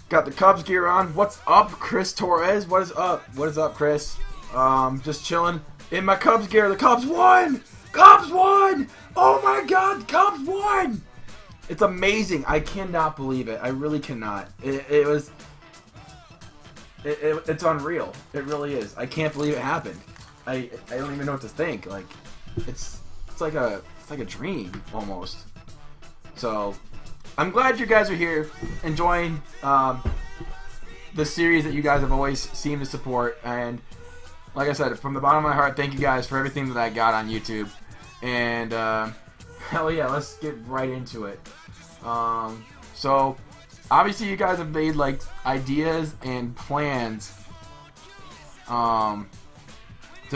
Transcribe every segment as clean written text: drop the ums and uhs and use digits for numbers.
Got the Cubs gear on. What's up, Chris Torres? What is up? What is up, Chris? Just chilling in my Cubs gear. The Cubs won! Cubs won! Oh my God, Cubs won! It's amazing. I cannot believe it. I really cannot. It's unreal. It really is. I can't believe it happened. I don't even know what to think. Like, it's like a dream almost. So, I'm glad you guys are here enjoying the series that you guys have always seemed to support. And like I said, from the bottom of my heart, thank you guys for everything that I got on YouTube. And hell yeah, let's get right into it. So obviously you guys have made like ideas and plans to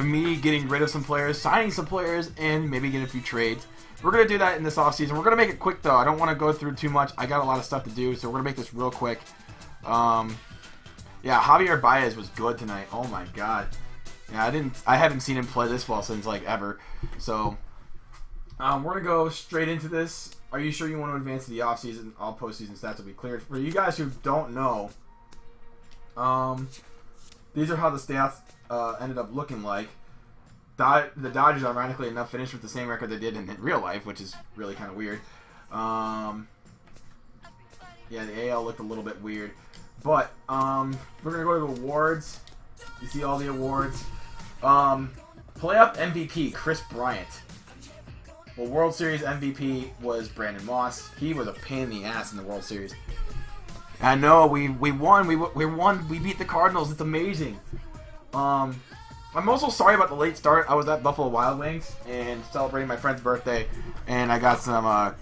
me getting rid of some players, signing some players, and maybe getting a few trades. We're going to do that in this offseason. We're going to make it quick, though. I don't want to go through too much. I got a lot of stuff to do, so we're going to make this real quick. Yeah, Javier Baez was good tonight. Oh, my God. Yeah, I haven't seen him play this well since, like, ever. So, we're going to go straight into this. Are you sure you want to advance to the offseason? All postseason stats will be cleared. For you guys who don't know, these are how the stats ended up looking like. The Dodgers, ironically enough, finished with the same record they did in real life, which is really kind of weird. Yeah, the AL looked a little bit weird. But we're going to go to the awards. You see all the awards. Playoff MVP, Chris Bryant. Well, World Series MVP was Brandon Moss. He was a pain in the ass in the World Series. I know, we won. We won. We beat the Cardinals. It's amazing. I'm also sorry about the late start. I was at Buffalo Wild Wings and celebrating my friend's birthday, and I got some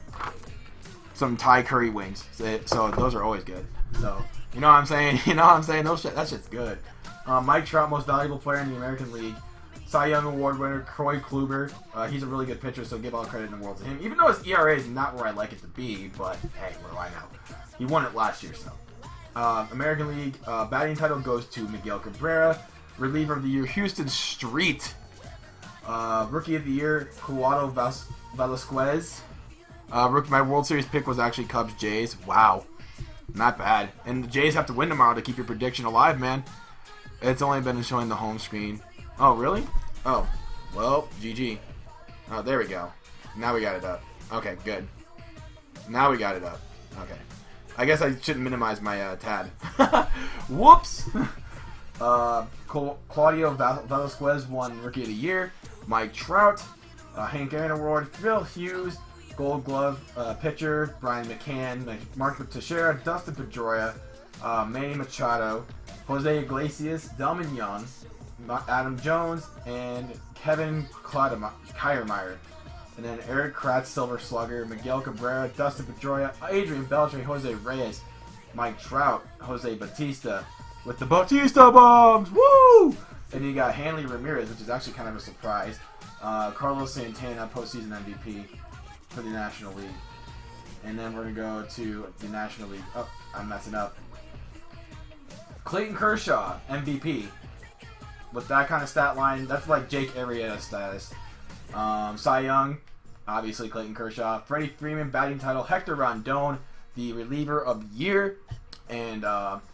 Thai curry wings. So those are always good. So you know what I'm saying? You know what I'm saying? That shit's good. Mike Trout, most valuable player in the American League. Cy Young Award winner Troy Kluber. He's a really good pitcher, so give all credit in the world to him. Even though his ERA is not where I like it to be, but hey, what do I know? He won it last year, so. American League batting title goes to Miguel Cabrera. Reliever of the Year, Houston Street. Rookie of the Year, Juan Velasquez. My World Series pick was actually Cubs Jays. Wow. Not bad. And the Jays have to win tomorrow to keep your prediction alive, man. It's only been showing the home screen. Oh, really? Oh. Well, GG. Oh, there we go. Now we got it up. Okay, good. Now we got it up. Okay. I guess I shouldn't minimize my tab. Whoops! Claudio Velasquez won Rookie of the Year. Mike Trout, Hank Aaron Award. Phil Hughes, Gold Glove pitcher. Brian McCann, Mark Teixeira, Dustin Pedroia, Manny Machado, Jose Iglesias, Delman Young, Adam Jones, and Kevin Kiermaier. And then Eric Kratz, Silver Slugger, Miguel Cabrera, Dustin Pedroia, Adrian Beltre, Jose Reyes, Mike Trout, Jose Bautista, with the Bautista bombs, woo! And you got Hanley Ramirez, which is actually kind of a surprise. Carlos Santana, postseason MVP for the National League. And then we're going to go to the National League. Oh, I'm messing up. Clayton Kershaw, MVP. With that kind of stat line, that's like Jake Arrieta status. Cy Young, obviously Clayton Kershaw. Freddie Freeman, batting title. Hector Rondon, the reliever of the year. And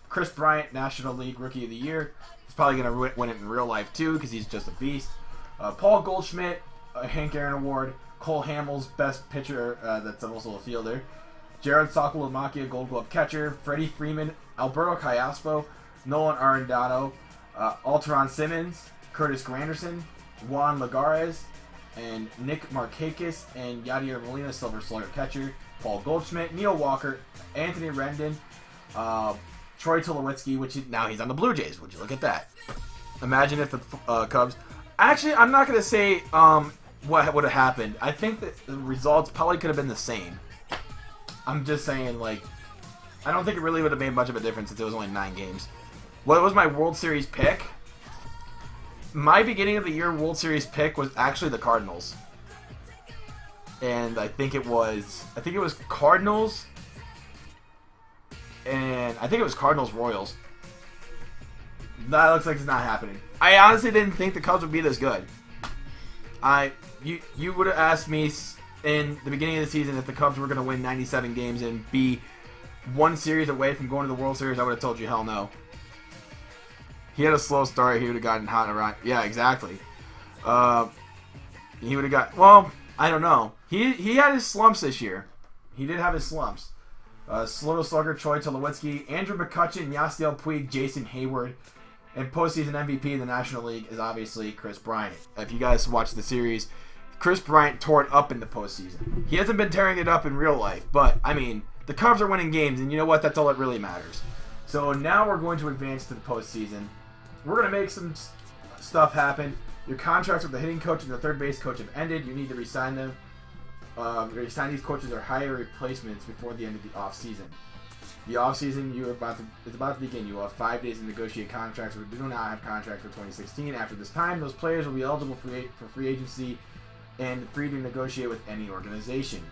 Chris Bryant, National League Rookie of the Year. He's probably going to win it in real life, too, because he's just a beast. Paul Goldschmidt, Hank Aaron Award. Cole Hamels, best pitcher that's also a fielder. Jared Sakalamacchia, Gold Glove catcher. Freddie Freeman, Alberto Callaspo, Nolan Arenado, Alteron Simmons, Curtis Granderson, Juan Lagares, and Nick Markakis, and Yadier Molina, Silver Slugger catcher. Paul Goldschmidt, Neil Walker, Anthony Rendon, Troy Tulowitzki, now he's on the Blue Jays. Would you look at that? Imagine if the Cubs... Actually, I'm not going to say what would have happened. I think that the results probably could have been the same. I'm just saying, like... I don't think it really would have made much of a difference since it was only 9 games. What was my World Series pick? My beginning of the year World Series pick was actually the Cardinals. And I think it was Cardinals... And I think it was Cardinals-Royals. That looks like it's not happening. I honestly didn't think the Cubs would be this good. You would have asked me in the beginning of the season if the Cubs were going to win 97 games and be one series away from going to the World Series, I would have told you hell no. He had a slow start. He would have gotten hot around. Yeah, exactly. He would have got... Well, I don't know. He had his slumps this year. He did have his slumps. Slow slugger Troy Tulowitzki, Andrew McCutchen, Yasiel Puig, Jason Hayward, and postseason MVP in the National League is obviously Chris Bryant. If you guys watch the series, Chris Bryant tore it up in the postseason. He hasn't been tearing it up in real life, but, I mean, the Cubs are winning games, and you know what? That's all that really matters. So now we're going to advance to the postseason. We're going to make some stuff happen. Your contracts with the hitting coach and the third base coach have ended. You need to re-sign them. Resign these coaches or hire replacements before the end of the offseason. The offseason is about to begin. You will have 5 days to negotiate contracts. We do not have contracts for 2016. After this time, those players will be eligible for free agency and free to negotiate with any organization.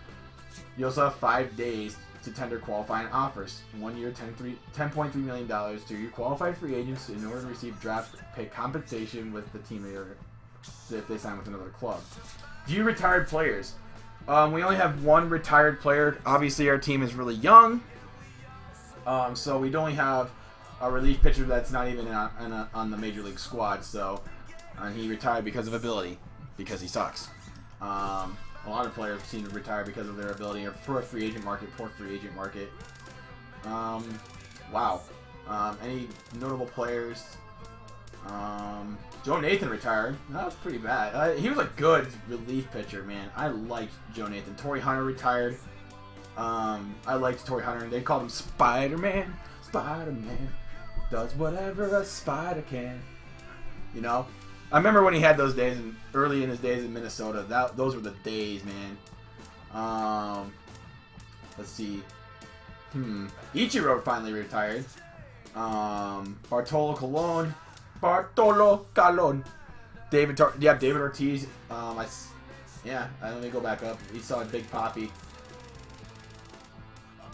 You also have 5 days to tender qualifying offers. 1 year, $10.3 million to your qualified free agents in order to receive draft pick compensation with the team if they sign with another club. Do you retired players? We only have one retired player. Obviously, our team is really young, so we'd only have a relief pitcher that's not even on the major league squad. So he retired because of ability, because he sucks. A lot of players seem to retire because of their ability or poor free agent market. Wow. Any notable players? Joe Nathan retired. That was pretty bad. He was a good relief pitcher, man. I liked Joe Nathan. Torrey Hunter retired. I liked Torrey Hunter. They called him Spider-Man. Spider-Man does whatever a spider can. You know? I remember when he had those days, early in his days in Minnesota. Those were the days, man. Let's see. Ichiro finally retired. Bartolo Colon. David Ortiz. Let me go back up. We saw Big Papi.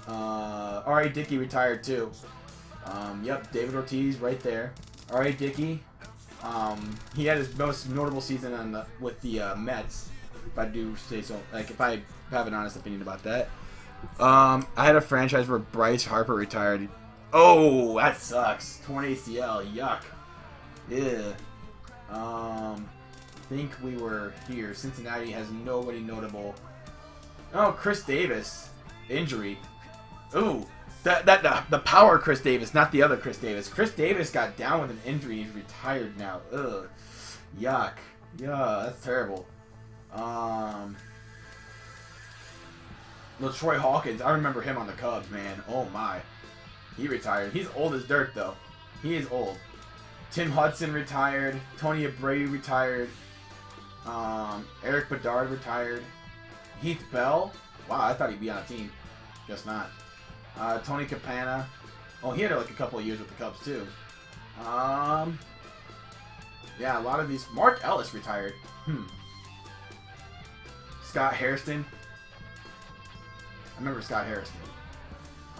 R.A. Dickey retired too. David Ortiz right there. R.A. Dickey. He had his most notable season with the Mets, if I do say so. Like, if I have an honest opinion about that. I had a franchise where Bryce Harper retired. Oh, that sucks. Torn ACL. Yuck. Yeah. Think we were here. Cincinnati has nobody notable. Oh, Chris Davis. Injury. Ooh. The power Chris Davis, not the other Chris Davis. Chris Davis got down with an injury. He's retired now. Ugh. Yuck. Yeah, that's terrible. Troy Hawkins. I remember him on the Cubs, man. Oh, my. He retired. He's old as dirt, though. He is old. Tim Hudson retired. Tony Abreu retired. Eric Bedard retired. Heath Bell. Wow, I thought he'd be on a team. Guess not. Tony Campana. Oh, he had like a couple of years with the Cubs too. Yeah, a lot of these. Mark Ellis retired. Scott Hairston. I remember Scott Hairston.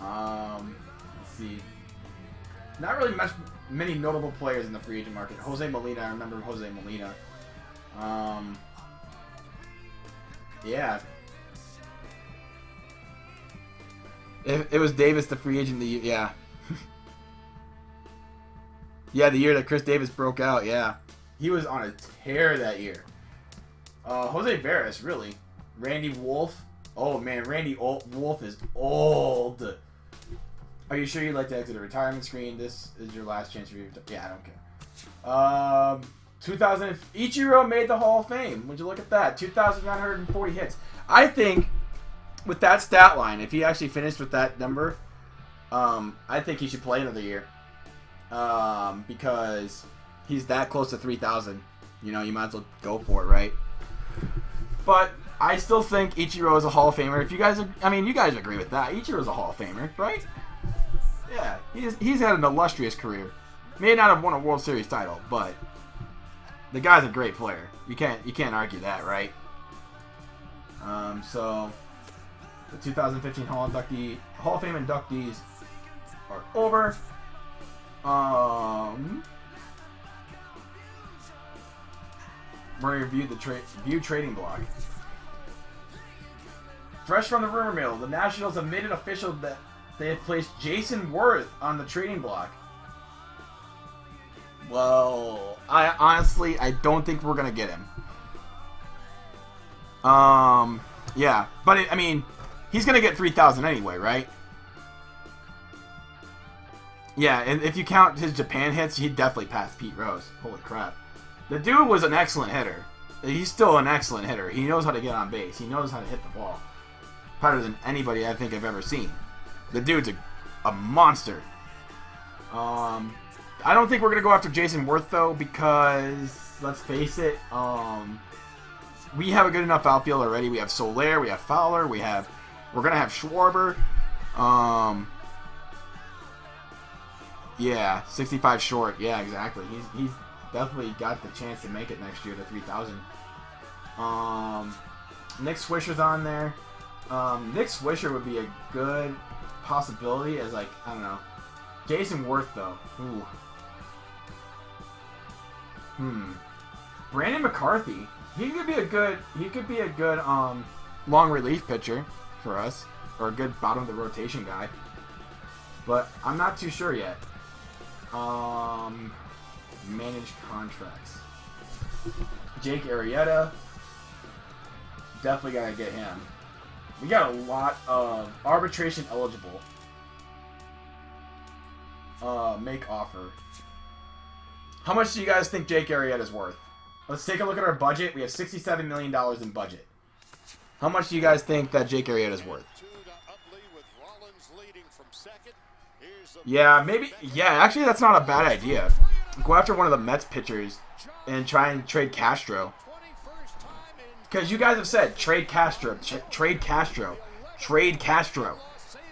Let's see. Not really many notable players in the free agent market. Jose Molina. I remember Jose Molina. Yeah. It was Davis, the free agent. Yeah. Yeah, the year that Chris Davis broke out. Yeah. He was on a tear that year. Jose Veras, really. Randy Wolf. Oh, man. Randy Wolf is old. Are you sure you'd like to exit a retirement screen? This is your last chance for you. Yeah, I don't care. 2000. Ichiro made the Hall of Fame. Would you look at that? 2,940 hits. I think with that stat line, if he actually finished with that number, I think he should play another year. Because he's that close to 3,000. You know, you might as well go for it, right? But I still think Ichiro is a Hall of Famer. If you guys, you guys agree with that. Ichiro's a Hall of Famer, right? Yeah, he's had an illustrious career. May not have won a World Series title, but the guy's a great player. You can't argue that, right? So the 2015 Hall of Fame inductees are over. We're going to review the trading block. Fresh from the rumor mill, the Nationals have made it official that They have placed Jason Worth on the trading block. Well, I honestly don't think we're gonna get him. Yeah, but I mean, he's gonna get 3,000 anyway, right? Yeah, and if you count his Japan hits, he'd definitely pass Pete Rose. Holy crap. The dude was an excellent hitter. He's still an excellent hitter. He knows how to get on base. He knows how to hit the ball. Better than anybody I think I've ever seen. The dude's a monster. I don't think we're going to go after Jason Worth, though, because, let's face it, we have a good enough outfield already. We have Soler, we have Fowler, we're going to have Schwarber. Yeah, 65 short. Yeah, exactly. He's definitely got the chance to make it next year to 3,000. Nick Swisher's on there. Nick Swisher would be a good possibility as, like, I don't know. Jason Worth, though. Ooh. Brandon McCarthy. He could be a good long relief pitcher for us, or a good bottom of the rotation guy. But I'm not too sure yet. Managed contracts. Jake Arrieta. Definitely gotta get him. We got a lot of arbitration eligible. Make offer. How much do you guys think Jake Arrieta is worth? Let's take a look at our budget. We have $67 million in budget. How much do you guys think that Jake Arrieta is worth? Yeah, maybe. Yeah, actually, that's not a bad idea. Go after one of the Mets pitchers and try and trade Castro. Because you guys have said, trade Castro, trade Castro, trade Castro.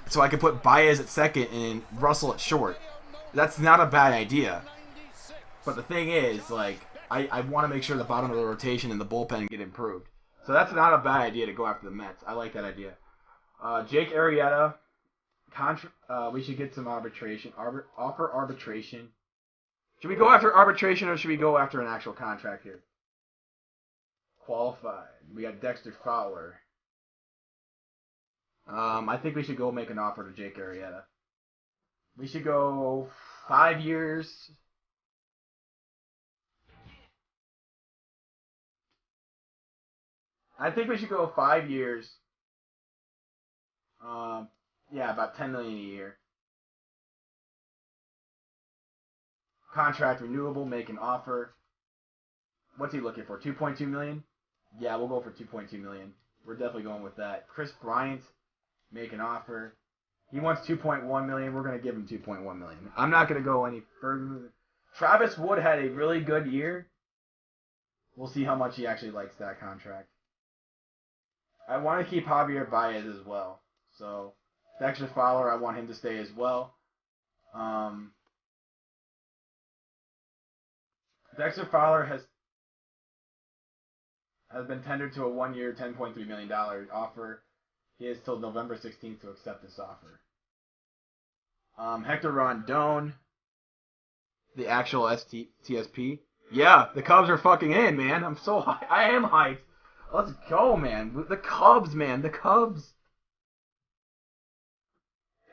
So I could put Baez at second and Russell at short. That's not a bad idea. But the thing is, like, I want to make sure the bottom of the rotation and the bullpen get improved. So that's not a bad idea to go after the Mets. I like that idea. Jake Arrieta, we should get some arbitration. Offer arbitration. Should we go after arbitration or should we go after an actual contract here? Qualified. We got Dexter Fowler. I think we should go make an offer to Jake Arrieta. We should go 5 years. I think we should go 5 years. Yeah, about $10 million a year. Contract renewable, make an offer. What's he looking for? 2.2 million? Yeah, we'll go for 2.2 million. We're definitely going with that. Chris Bryant, make an offer. He wants 2.1 million. We're going to give him 2.1 million. I'm not going to go any further. Travis Wood had a really good year. We'll see how much he actually likes that contract. I want to keep Javier Baez as well. So, Dexter Fowler, I want him to stay as well. Dexter Fowler has been tendered to a 1-year, $10.3 million offer. He has till November 16th to accept this offer. Hector Rondon, the actual TSP. Yeah, the Cubs are fucking in, man. I'm so hyped. I am hyped. Let's go, man. The Cubs, man. The Cubs.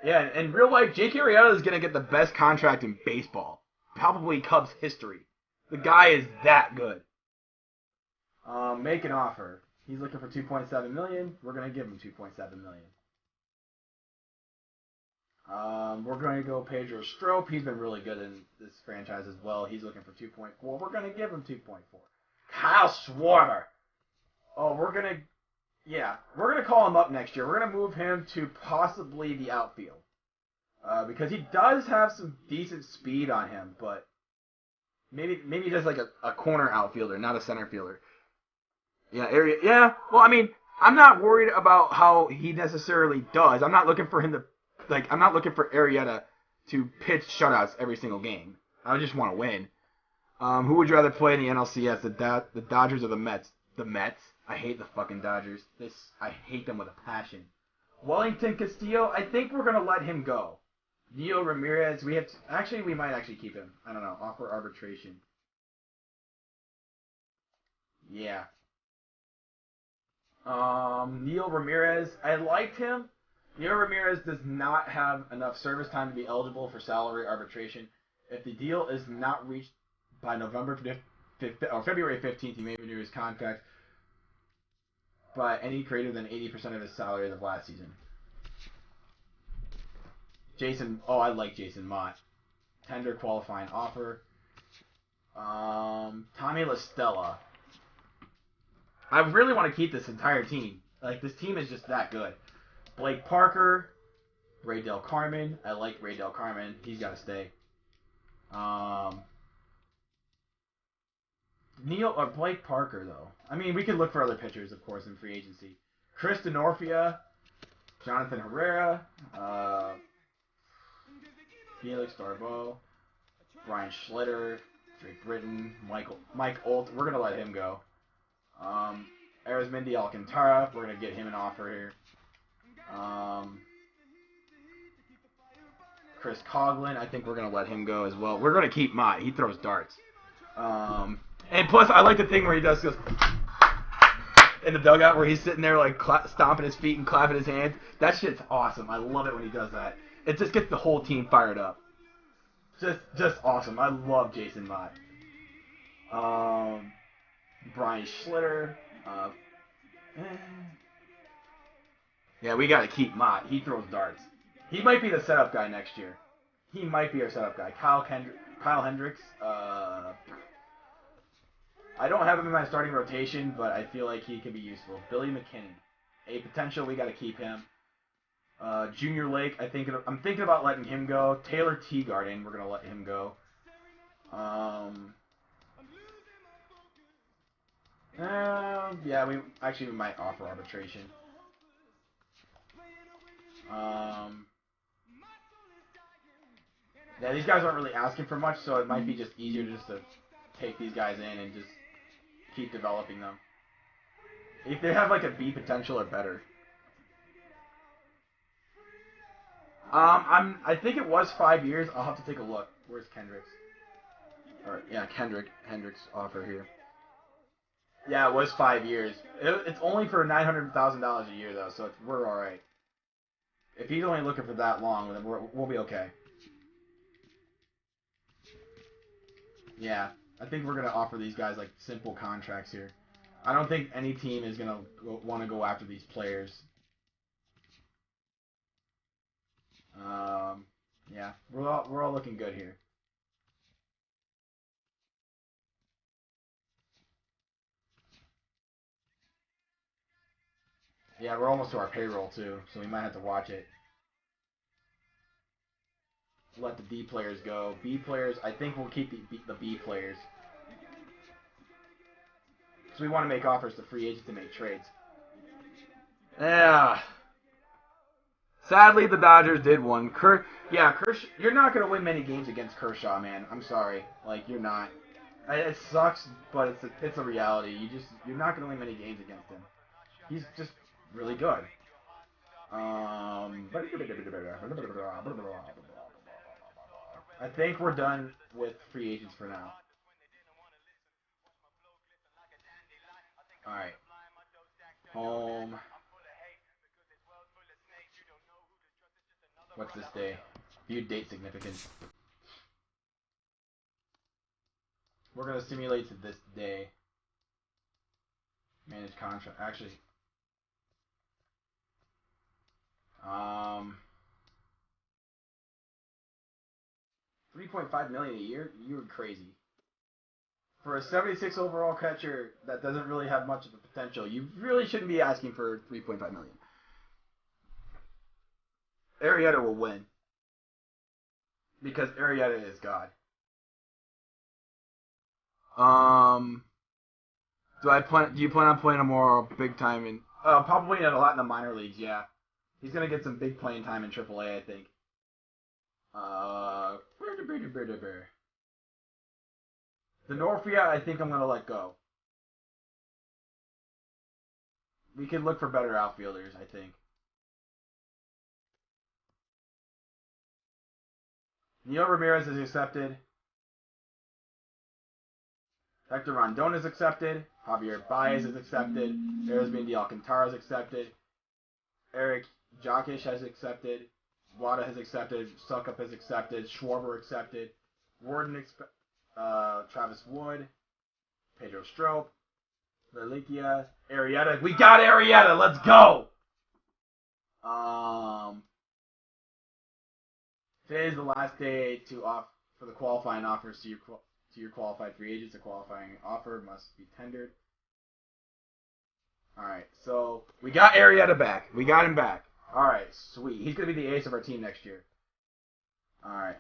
Yeah, in real life, Jake Arrieta is going to get the best contract in baseball. Probably Cubs history. The guy is that good. Make an offer. He's looking for 2.7 million. We're going to give him 2.7 million. We're going to go Pedro Strop. He's been really good in this franchise as well. He's looking for 2.4. We're going to give him 2.4. Kyle Schwarber. Oh, we're going to call him up next year. We're going to move him to possibly the outfield. Because he does have some decent speed on him, but maybe just like a corner outfielder, not a center fielder. Yeah. Well, I mean, I'm not worried about how he necessarily does. I'm not looking for him to, I'm not looking for Arrieta to pitch shutouts every single game. I just want to win. Who would you rather play in the NLCS, the Dodgers or the Mets? The Mets. I hate the fucking Dodgers. I hate them with a passion. Wellington Castillo, I think we're gonna let him go. Neil Ramirez, we might actually keep him. I don't know. Offer arbitration. Yeah. Neil Ramirez, I liked him, Neil Ramirez does not have enough service time to be eligible for salary arbitration. If the deal is not reached by November 5th or February 15th, he may renew his contract by any greater than 80% of his salary of last season. I like Jason Mott. Tender qualifying offer. Tommy LaStella. I really want to keep this entire team. Like, this team is just that good. Blake Parker, Ray Del Carmen. I like Ray Del Carmen. He's got to stay. Blake Parker, though. I mean, we could look for other pitchers, of course, in free agency. Chris Denorfia, Jonathan Herrera, Felix Darbo, Brian Schlitter, Drake Britton, Mike Olt. We're gonna let him go. Arizmendi Alcantara. We're gonna get him an offer here. Chris Coughlin. I think we're gonna let him go as well. We're gonna keep Mott. He throws darts. And plus, I like the thing where he goes in the dugout where he's sitting there like stomping his feet and clapping his hands. That shit's awesome. I love it when he does that. It just gets the whole team fired up. Just awesome. I love Jason Mott. Brian Schlitter. Yeah, we got to keep Mott. He throws darts. He might be the setup guy next year. He might be our setup guy. Kyle Hendricks. I don't have him in my starting rotation, but I feel like he could be useful. Billy McKinnon. A potential, we got to keep him. Junior Lake, I'm thinking about letting him go. Taylor Teagarden, we're going to let him go. Yeah, we might offer arbitration. Yeah, these guys aren't really asking for much, so it might be just easier just to take these guys in and just keep developing them. If they have like a B potential or better. I think it was 5 years. I'll have to take a look. Where's Kendricks? Alright, yeah, Hendricks offer here. Yeah, it was 5 years. It's only for $900,000 a year though, so we're all right. If he's only looking for that long, then we'll be okay. Yeah, I think we're gonna offer these guys like simple contracts here. I don't think any team is gonna want to go after these players. Yeah, we're all looking good here. Yeah, we're almost to our payroll too, so we might have to watch it. Let the D players go. B players, I think we'll keep the B players. So we want to make offers to free agents to make trades. Yeah. Sadly, the Dodgers did one. Kershaw, you're not going to win many games against Kershaw, man. I'm sorry. Like, you're not. It sucks, but it's a reality. You're not going to win many games against him. He's just really good. I think we're done with free agents for now. All right. Home. What's this day? Viewed date significance. We're gonna simulate to this day. Managed contract. Actually, 3.5 million a year. You're crazy. For a 76 overall catcher that doesn't really have much of a potential, you really shouldn't be asking for 3.5 million. Arrieta will win because Arrieta is God. Do you plan on playing a more big time in? Probably a lot in the minor leagues. Yeah, he's gonna get some big playing time in AAA, I think. Denorfia, I think I'm gonna let go. We can look for better outfielders, I think. Neil Ramirez is accepted. Hector Rondon is Javier Baez is accepted. Arizmendi Alcantara is accepted. Eric Jokic has accepted. Wada has accepted. Suckup has accepted. Schwarber accepted. Warden, Travis Wood, Pedro Strop, Reliquia, Arrieta. We got Arrieta. Let's go. Today is the last day for the qualifying offers to your qualified free agents. A qualifying offer must be tendered. All right, so we got Arrieta back. We got him back. All right, sweet. He's gonna be the ace of our team next year. All right,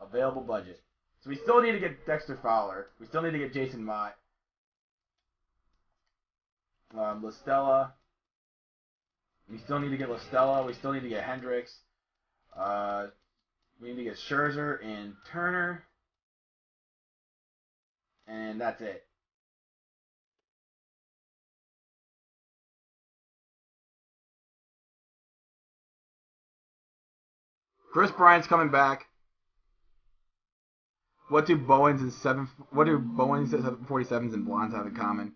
available budget. So we still need to get Dexter Fowler. We still need to get Jason Mott. LaStella. We still need to get LaStella. We still need to get Hendricks. We need to get Scherzer and Turner. And that's it. Chris Bryant's coming back. What do Bowens and 747s and Blondes have in common?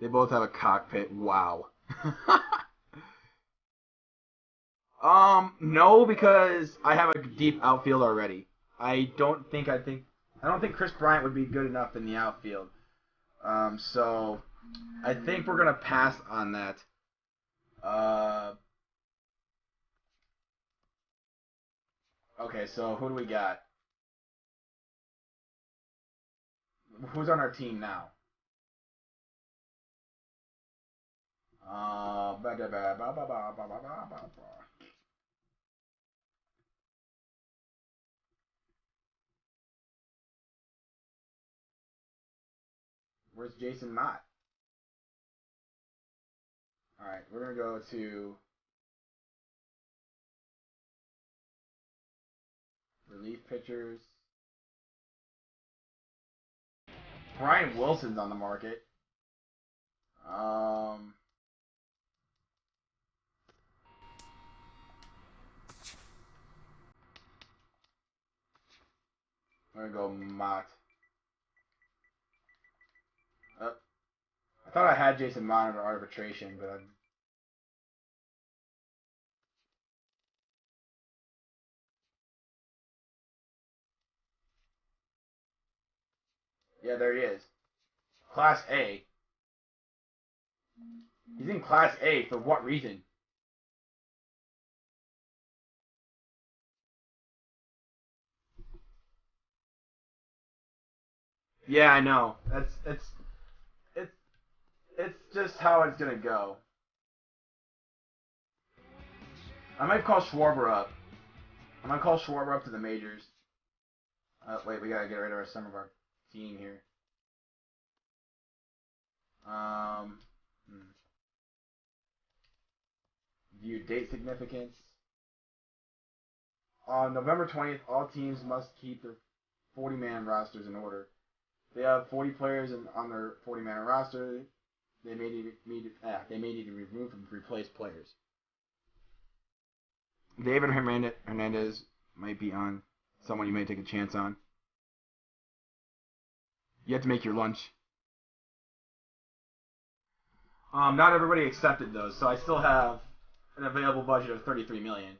They both have a cockpit. Wow. No, because I have a deep outfield already. I don't think Chris Bryant would be good enough in the outfield. So I think we're gonna pass on that. Okay, so who do we got? Who's on our team now? Where's Jason Mott? All right, we're gonna go to relief pitchers. Brian Wilson's on the market. I'm gonna go Mott. I thought I had Jason Mott under arbitration, but yeah, there he is. Class A. He's in Class A for what reason? Yeah, I know. It's it's just how it's gonna go. I might call Schwarber up. I might call Schwarber up to the majors. Wait, we gotta get rid of some of our team here. Um, View date significance. On November 20th, all teams must keep their 40-man rosters in order. They have 40 players on their 40-man roster. They may need to be removed and replace players. David Hernandez might be on someone you may take a chance on. You have to make your lunch. Not everybody accepted those, so I still have an available budget of $33 million.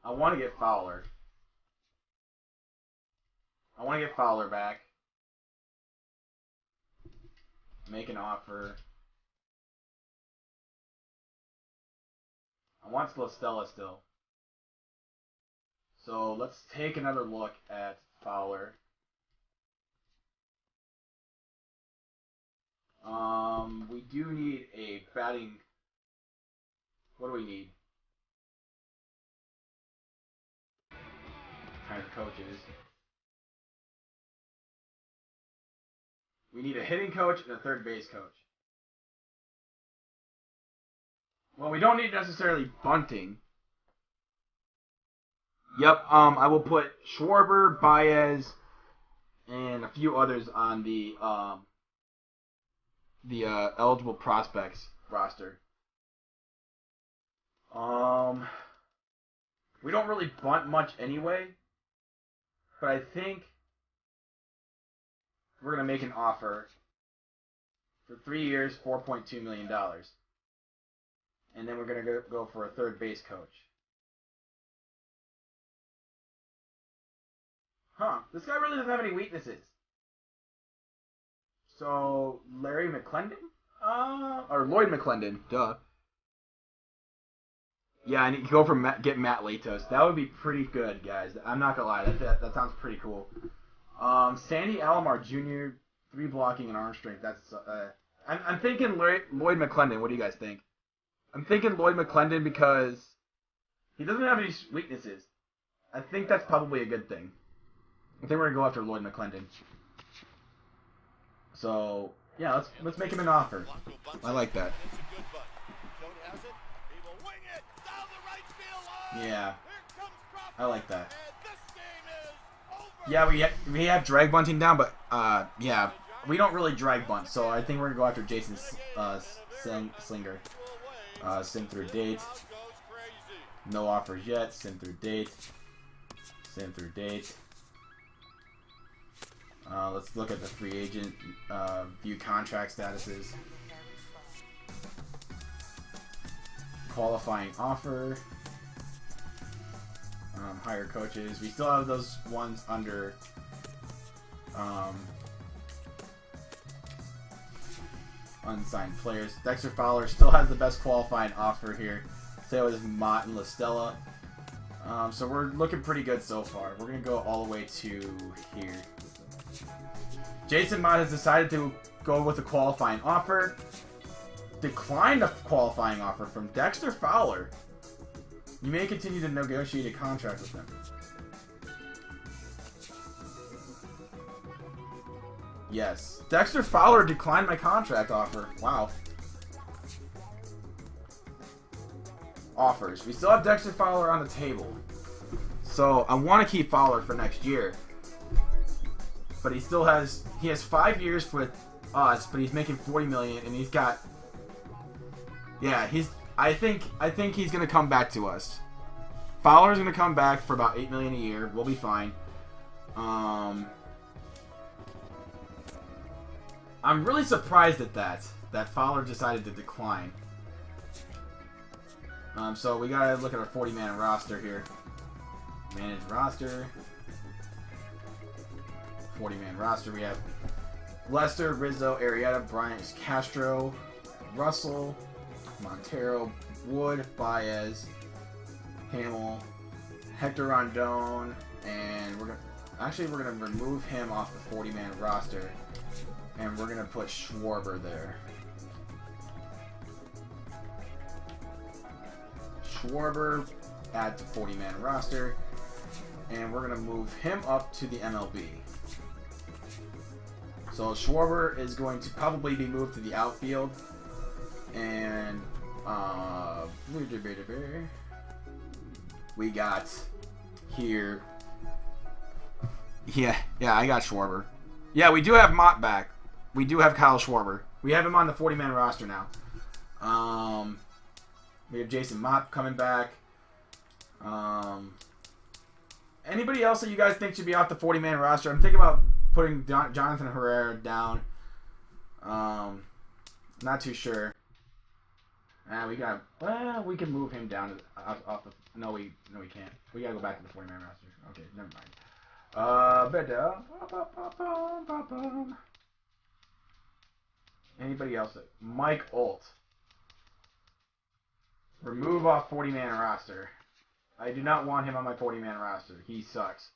I want to get Fowler. I want to get Fowler back. Make an offer. I want Stella still. So let's take another look at Fowler. We do need a batting. What do we need? Kind of coaches. We need a hitting coach and a third base coach. Well, we don't need necessarily bunting. Yep, I will put Schwarber, Baez, and a few others on the eligible prospects roster. We don't really bunt much anyway, but I think we're going to make an offer for 3 years, $4.2 million. And then we're going to go for a third base coach. Huh, this guy really doesn't have any weaknesses. So, Larry McClendon? Or Lloyd McClendon, duh. Yeah, I need to go for get Matt Latos. That would be pretty good, guys. I'm not gonna lie, that sounds pretty cool. Sandy Alomar Jr., 3 blocking and arm strength. That's I'm thinking Lloyd McClendon. What do you guys think? I'm thinking Lloyd McClendon because he doesn't have any weaknesses. I think that's probably a good thing. I think we're gonna go after Lloyd McClendon. So yeah, let's make him an offer. I like that. Yeah, I like that. Yeah, we have drag bunting down, but yeah, we don't really drag bunt, so I think we're gonna go after Jason Slinger. Send through date. No offers yet. Send through date. Send through date. Let's look at the free agent view contract statuses. Qualifying offer. Hire coaches. We still have those ones under unsigned players. Dexter Fowler still has the best qualifying offer here. So is Mott and LaStella. So we're looking pretty good so far. We're going to go all the way to here. Jason Mott has decided to go with a qualifying offer. Declined a qualifying offer from Dexter Fowler. You may continue to negotiate a contract with him. Yes. Dexter Fowler declined my contract offer. Wow. Offers. We still have Dexter Fowler on the table. So I want to keep Fowler for next year. But he still has 5 years with us, but he's making $40 million and he's got I think he's gonna come back to us. Fowler's gonna come back for about $8 million a year. We'll be fine. I'm really surprised at that Fowler decided to decline. So we gotta look at our 40-man roster here. Manage roster. 40-man roster. We have Lester, Rizzo, Arrieta, Bryant, Castro, Russell, Montero, Wood, Baez, Hamill, Hector Rondon, and we're gonna remove him off the 40-man roster, and we're gonna put Schwarber there. Schwarber, add to 40-man roster, and we're gonna move him up to the MLB. So Schwarber is going to probably be moved to the outfield. And we got here. Yeah, I got Schwarber. Yeah, we do have Mott back. We do have Kyle Schwarber. We have him on the 40-man roster now. We have Jason Mott coming back. Anybody else that you guys think should be off the 40-man roster? I'm thinking about putting Jonathan Herrera down. Not too sure. We can move him down off the. No, we can't. We gotta go back to the 40-man roster. Okay, never mind. Anybody else? Mike Olt. Remove off 40-man roster. I do not want him on my 40-man roster. He sucks.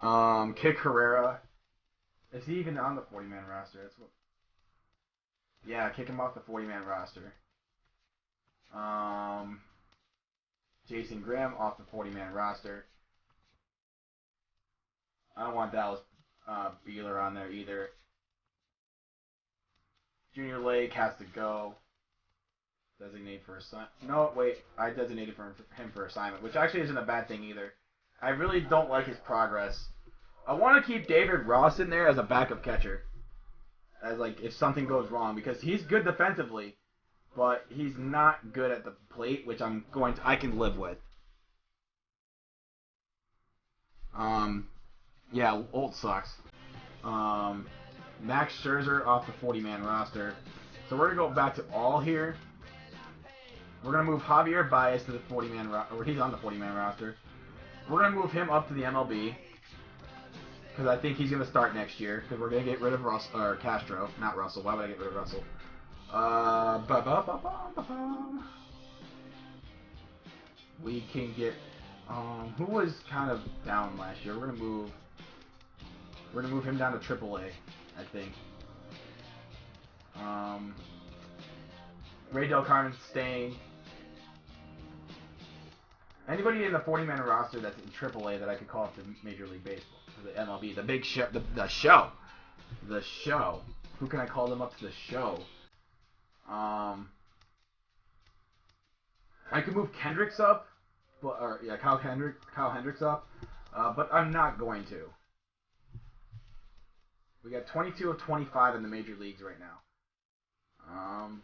Kick Herrera. Is he even on the 40-man roster? That's what. Yeah, kick him off the 40-man roster. Jason Graham off the 40-man roster. I don't want Dallas Beeler on there either. Junior Lake has to go. Designate for assignment. No, wait. I designated for him for assignment, which actually isn't a bad thing either. I really don't like his progress. I want to keep David Ross in there as a backup catcher. As like if something goes wrong, because he's good defensively, but he's not good at the plate, which I can live with. Um, yeah, Olt sucks. Um, Max Scherzer off the 40-man roster. So we're gonna go back to all here. We're gonna move Javier Baez to the 40-man roster, or he's on the 40-man roster. We're gonna move him up to the MLB because I think he's gonna start next year. Because we're gonna get rid of Russell or Castro, not Russell. Why would I get rid of Russell? We can get who was kind of down last year. We're gonna move him down to AAA, I think. Um, Ray Del Carmen's staying. Anybody in the 40-man roster that's in AAA that I could call up to Major League Baseball, to the MLB, the big show, the show. Who can I call them up to the show? I could move Kendricks up, Kyle Hendricks up, but I'm not going to. We got 22 of 25 in the major leagues right now.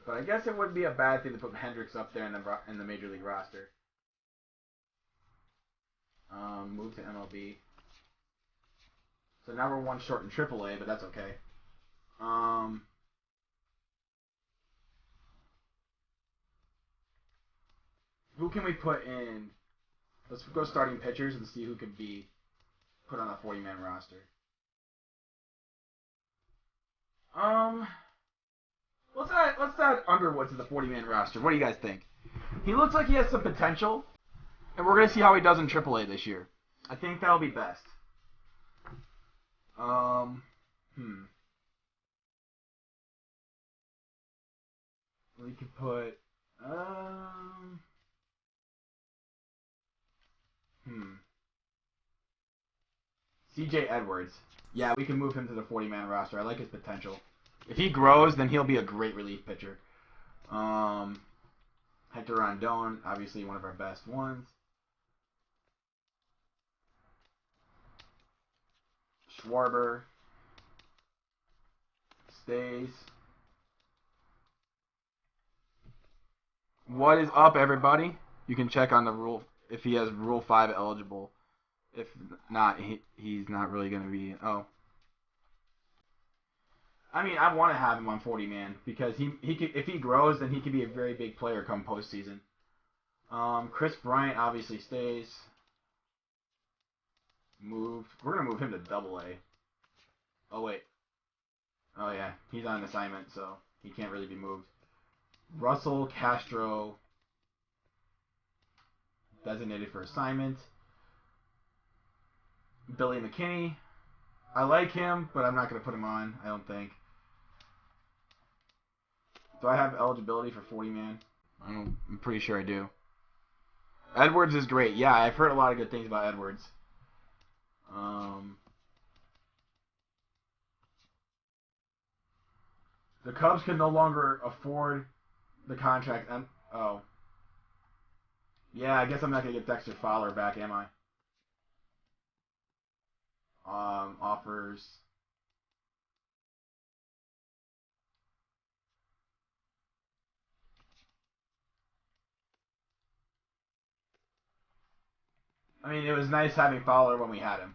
But I guess it wouldn't be a bad thing to put Hendricks up there in the major league roster. Move to MLB. So now we're one short in AAA, but that's okay. Who can we put in? Let's go starting pitchers and see who could be put on a 40-man roster. Let's add Underwood to the 40-man roster. What do you guys think? He looks like he has some potential, and we're gonna see how he does in AAA this year. I think that'll be best. Um, hmm. We could put hmm. CJ Edwards. Yeah, we can move him to the 40-man roster. I like his potential. If he grows, then he'll be a great relief pitcher. Um, Hector Rondon, obviously one of our best ones. Schwarber stays. What is up, everybody? You can check on the rule if he has Rule 5 eligible. If not, he's not really going to be. Oh. I mean, I want to have him on 40 man because he could, if he grows, then he could be a very big player come postseason. Chris Bryant obviously stays. Moved. We're gonna move him to Double A. Oh wait. Oh yeah, he's on assignment, so he can't really be moved. Russell Castro designated for assignment. Billy McKinney. I like him, but I'm not gonna put him on. I don't think. Do I have eligibility for 40 man? I'm pretty sure I do. Edwards is great. Yeah, I've heard a lot of good things about Edwards. The Cubs can no longer afford the contract. Oh, yeah. I guess I'm not gonna get Dexter Fowler back, am I? Offers. I mean, it was nice having Fowler when we had him,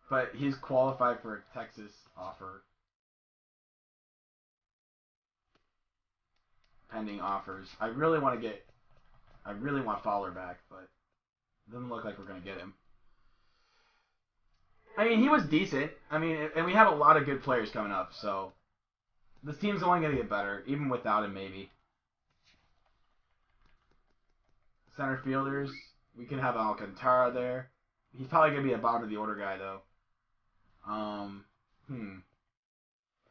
but he's qualified for a Texas offer, pending offers. I really want Fowler back, but it doesn't look like we're gonna get him. I mean, he was decent. I mean, and we have a lot of good players coming up, so this team's only gonna get better, even without him. Maybe center fielders. We can have Alcantara there. He's probably gonna be a bottom of the order guy though. Um, hmm.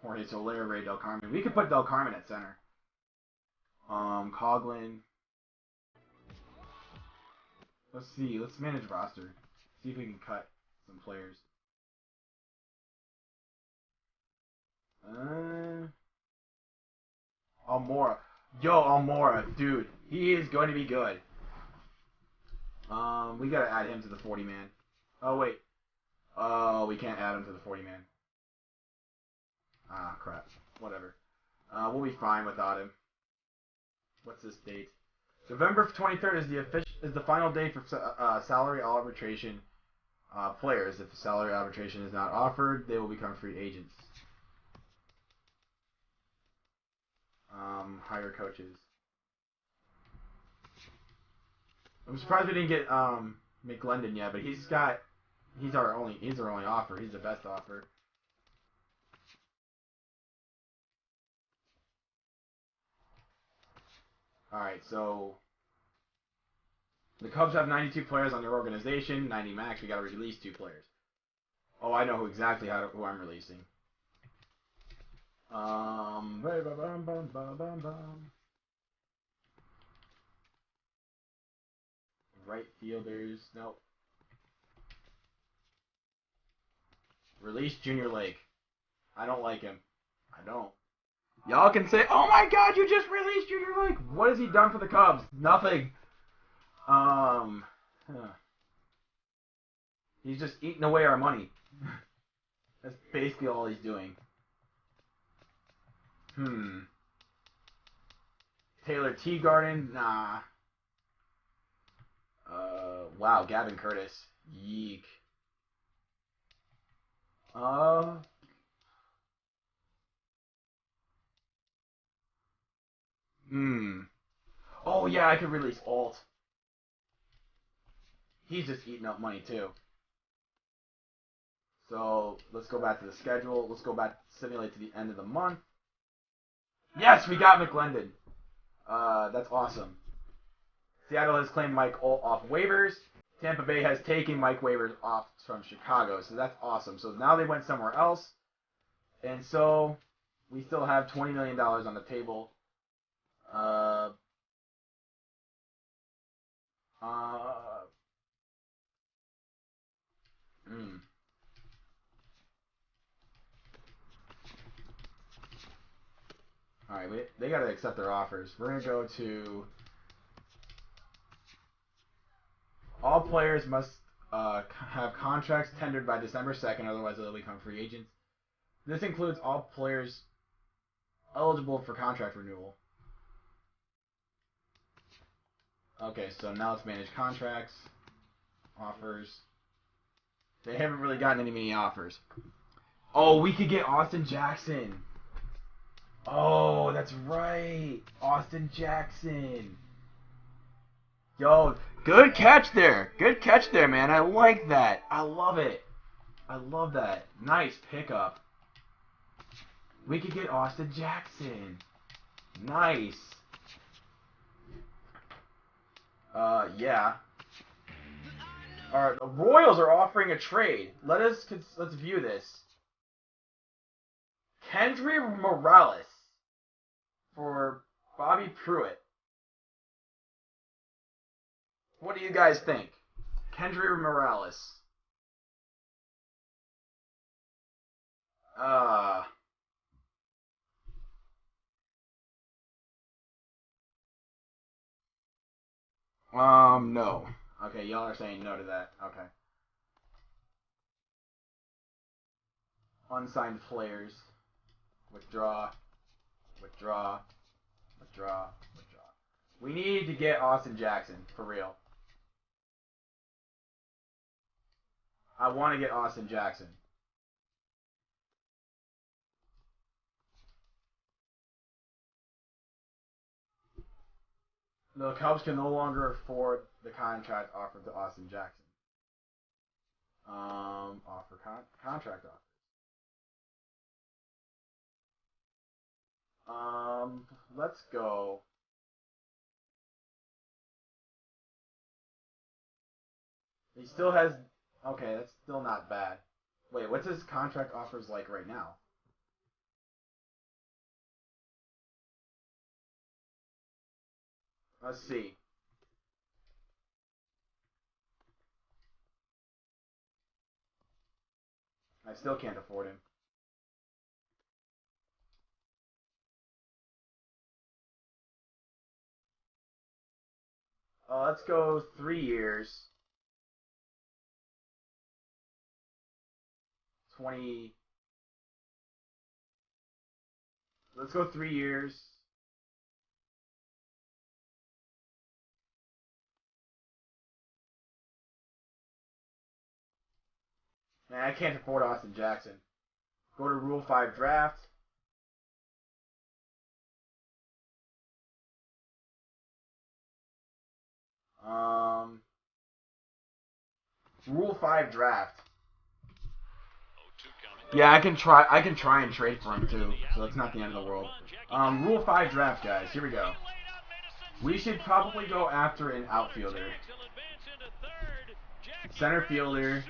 Jorge Soler, Ray Del Carmen. We could put Del Carmen at center. Coughlin. Let's see. Let's manage roster. See if we can cut some players. Uh, Almora. Yo, Almora, dude. He is going to be good. We gotta add him to the 40 man. Oh wait. Oh, we can't add him to the 40 man. Ah, crap. Whatever. We'll be fine without him. What's this date? November 23rd is the final day for salary arbitration players. If the salary arbitration is not offered, they will become free agents. Hire coaches. I'm surprised we didn't get McLendon yet, but he's our only offer. He's the best offer. All right, so the Cubs have 92 players on their organization, 90 max. We got to release 2 players. Oh, I know who I'm releasing. Right fielders. Nope. Release Junior Lake. I don't like him. I don't. Y'all can say, "Oh my God, you just released Junior Lake." What has he done for the Cubs? Nothing. Um, he's just eating away our money. That's basically all he's doing. Taylor Teagarden, nah. Wow, Gavin Curtis, yeek. Uh, hmm. Oh yeah, I could release Alt. He's just eating up money too. So let's go back to the schedule. Let's go back simulate to the end of the month. Yes, we got McLendon. That's awesome. Seattle has claimed Mike Alt off waivers. Tampa Bay has taken Mike waivers off from Chicago, so that's awesome. So now they went somewhere else, and so we still have $20 million on the table. Uh, uh, mm. All right, they got to accept their offers. We're gonna go to all players must have contracts tendered by December 2nd, otherwise they'll become free agents. This includes all players eligible for contract renewal. Okay, so now let's manage contracts, offers. They haven't really gotten any many offers. Oh, we could get Austin Jackson. Oh, that's right. Austin Jackson. Yo, good catch there. Good catch there, man. I like that. I love it. I love that. Nice pickup. We could get Austin Jackson. Nice. Yeah. All right, the Royals are offering a trade. Let's view this. Kendry Morales for Bobby Pruitt. What do you guys think? Kendry Morales. Uh, no. Okay, y'all are saying no to that. Okay. Unsigned players. Withdraw. Withdraw. Withdraw. Withdraw. We need to get Austin Jackson, for real. I want to get Austin Jackson. The Cubs can no longer afford the contract offered to Austin Jackson. Contract offer. Let's go. He still has. Okay, that's still not bad. Wait, what's his contract offers like right now? Let's see. I still can't afford him. Let's go 3 years. 20. Let's go 3 years. Man, I can't afford Austin Jackson. Go to Rule 5 draft. Um, Rule 5 draft. Yeah, I can try. I can try and trade for him too, so it's not the end of the world. Rule 5 draft, guys. Here we go. We should probably go after an outfielder, center fielder.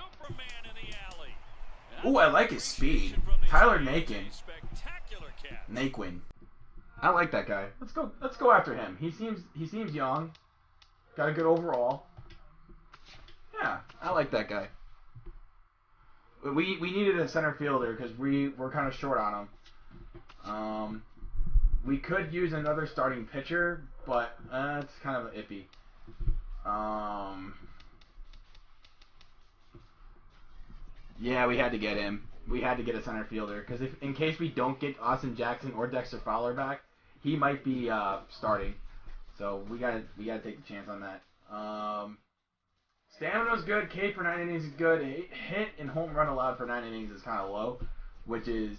Ooh, I like his speed. Tyler Naquin. I like that guy. Let's go. Let's go after him. He seems young. Got a good overall. Yeah, I like that guy. We needed a center fielder because we were kind of short on him. We could use another starting pitcher, but it's kind of iffy. Yeah, we had to get him. We had to get a center fielder because if in case we don't get Austin Jackson or Dexter Fowler back, he might be starting. So we gotta take the chance on that. Stamina's good. K for 9 innings is good. Hit and home run allowed for 9 innings is kind of low, which is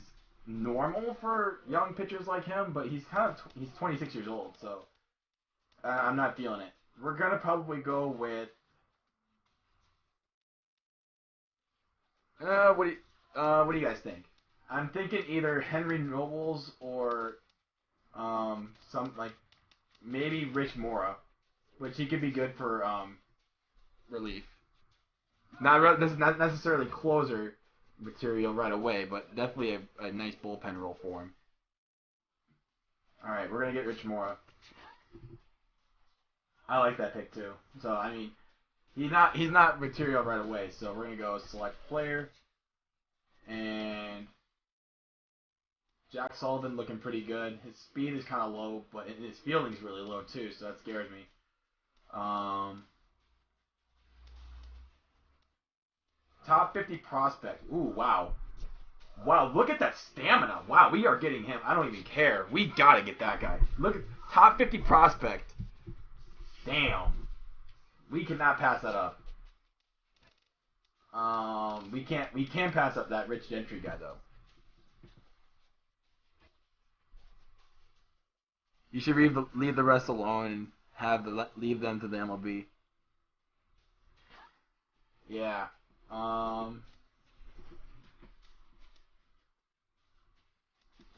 normal for young pitchers like him. But he's 26 years old, so I'm not feeling it. We're gonna probably go with what do you guys think? I'm thinking either Henry Nobles or some like maybe Rich Mora, which he could be good for relief. This is not necessarily closer material right away, but definitely a nice bullpen role for him. All right, we're gonna get Rich Mora. I like that pick too. So I mean, he's not material right away. So we're gonna go select player and Jack Sullivan looking pretty good. His speed is kind of low, but his fielding's really low too, so that scares me. Top 50 prospect. Ooh, wow. Wow, look at that stamina. Wow, we are getting him. I don't even care. We gotta get that guy. Look at top 50 prospect. Damn. We cannot pass that up. We can pass up that Rich Gentry guy though. You should leave the rest alone and leave them to the MLB. Yeah.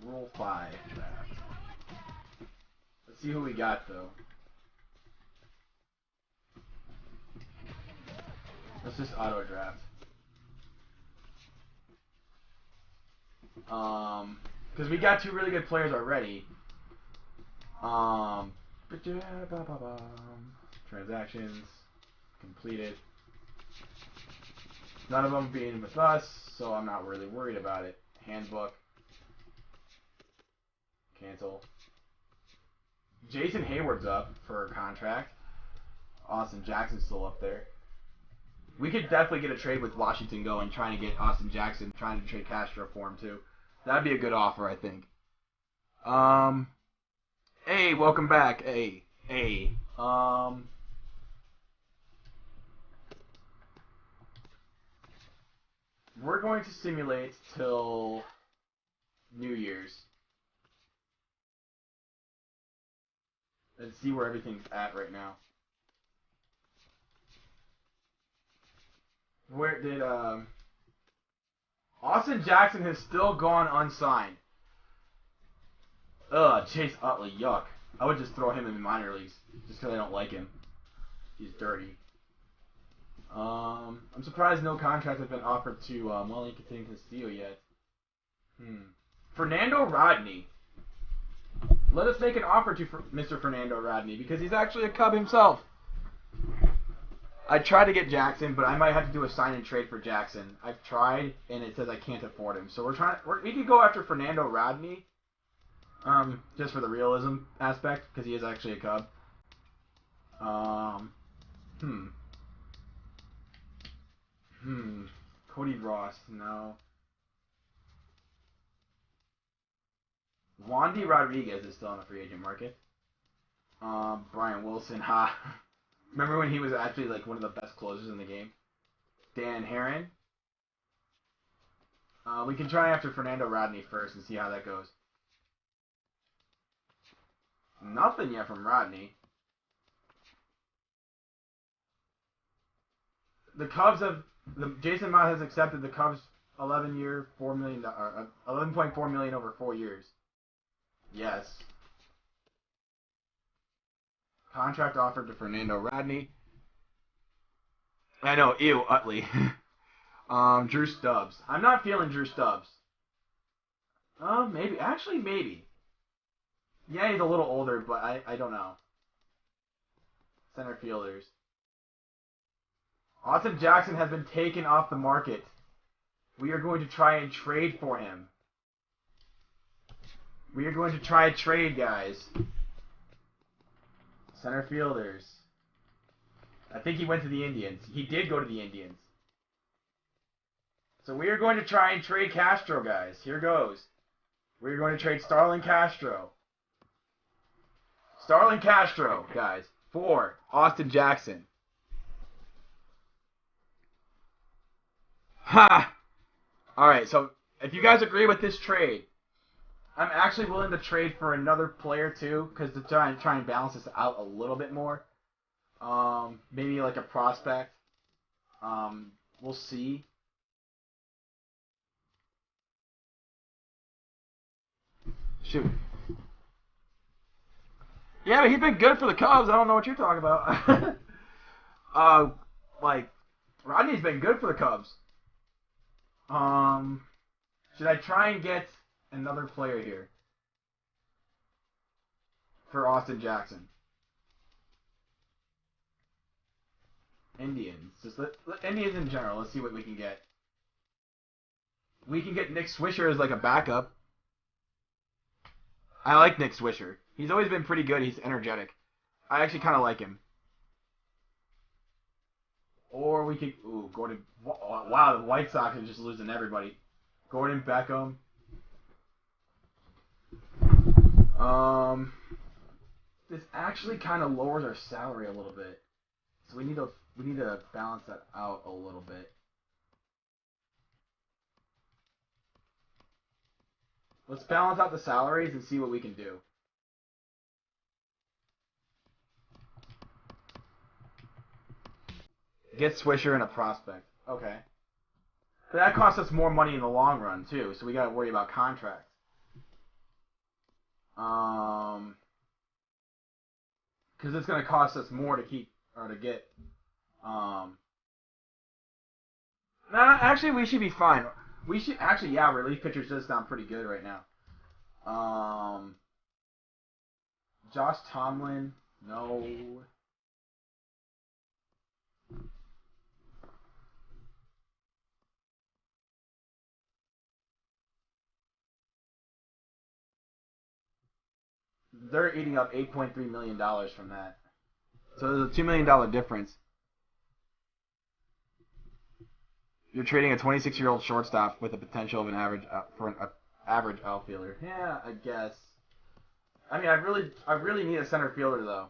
Rule 5 draft. Let's see who we got though. Let's just auto draft. Because we got two really good players already. Transactions completed. None of them being with us, so I'm not really worried about it. Handbook. Cancel. Jason Hayward's up for a contract. Austin Jackson's still up there. We could definitely get a trade with Washington going, trying to get Austin Jackson, trying to trade Castro for him too. That'd be a good offer, I think. Hey, welcome back. Hey. We're going to simulate till New Year's. Let's see where everything's at right now. Where did Austin Jackson has still gone unsigned. Chase Utley, yuck. I would just throw him in the minor leagues just because I don't like him. He's dirty. I'm surprised no contract has been offered to Wellington Castillo yet. Fernando Rodney. Let us make an offer to Mr. Fernando Rodney because he's actually a Cub himself. I tried to get Jackson, but I might have to do a sign and trade for Jackson. I've tried, and it says I can't afford him. So we could go after Fernando Rodney, just for the realism aspect, because he is actually a Cub. Cody Ross, no. Wandy Rodriguez is still on the free agent market. Brian Wilson, ha. Remember when he was actually like one of the best closers in the game? Dan Herron. We can try after Fernando Rodney first and see how that goes. Nothing yet from Rodney. The Cubs have Jason Mott has accepted the Cubs 11-year, $11.4 million over 4 years. Yes. Contract offered to Fernando Rodney. I know, ew, Utley. Drew Stubbs. I'm not feeling Drew Stubbs. Maybe. Actually, maybe. Yeah, he's a little older, but I don't know. Center fielders. Austin Jackson has been taken off the market. We are going to try and trade for him. We are going to try and trade, guys. Center fielders. I think he went to the Indians. He did go to the Indians. So we are going to try and trade Castro, guys. Here goes. We're going to trade Starlin Castro. Starlin Castro, guys, for Austin Jackson. Ha! Alright, so if you guys agree with this trade, I'm actually willing to trade for another player too, because to try and balance this out a little bit more. Maybe like a prospect. We'll see. Shoot. Yeah, but he's been good for the Cubs. I don't know what you're talking about. Like, Rodney's been good for the Cubs. Should I try and get another player here for Austin Jackson? Indians. Indians in general. Let's see what we can get. We can get Nick Swisher as like a backup. I like Nick Swisher. He's always been pretty good. He's energetic. I actually kind of like him. Or we could... Ooh, Gordon... Wow, the White Sox are just losing everybody. Gordon Beckham. This actually kind of lowers our salary a little bit. So we need to balance that out a little bit. Let's balance out the salaries and see what we can do. Get Swisher and a prospect. Okay. But that costs us more money in the long run too, so we gotta worry about contracts. Because it's gonna cost us more to keep or to get. Nah, actually, we should be fine. We should actually, yeah, relief pitchers does sound pretty good right now. Josh Tomlin, no. They're eating up $8.3 million from that. So there's a $2 million difference. You're trading a 26-year-old shortstop with the potential of an average outfielder. Yeah, I guess. I mean, I really need a center fielder though.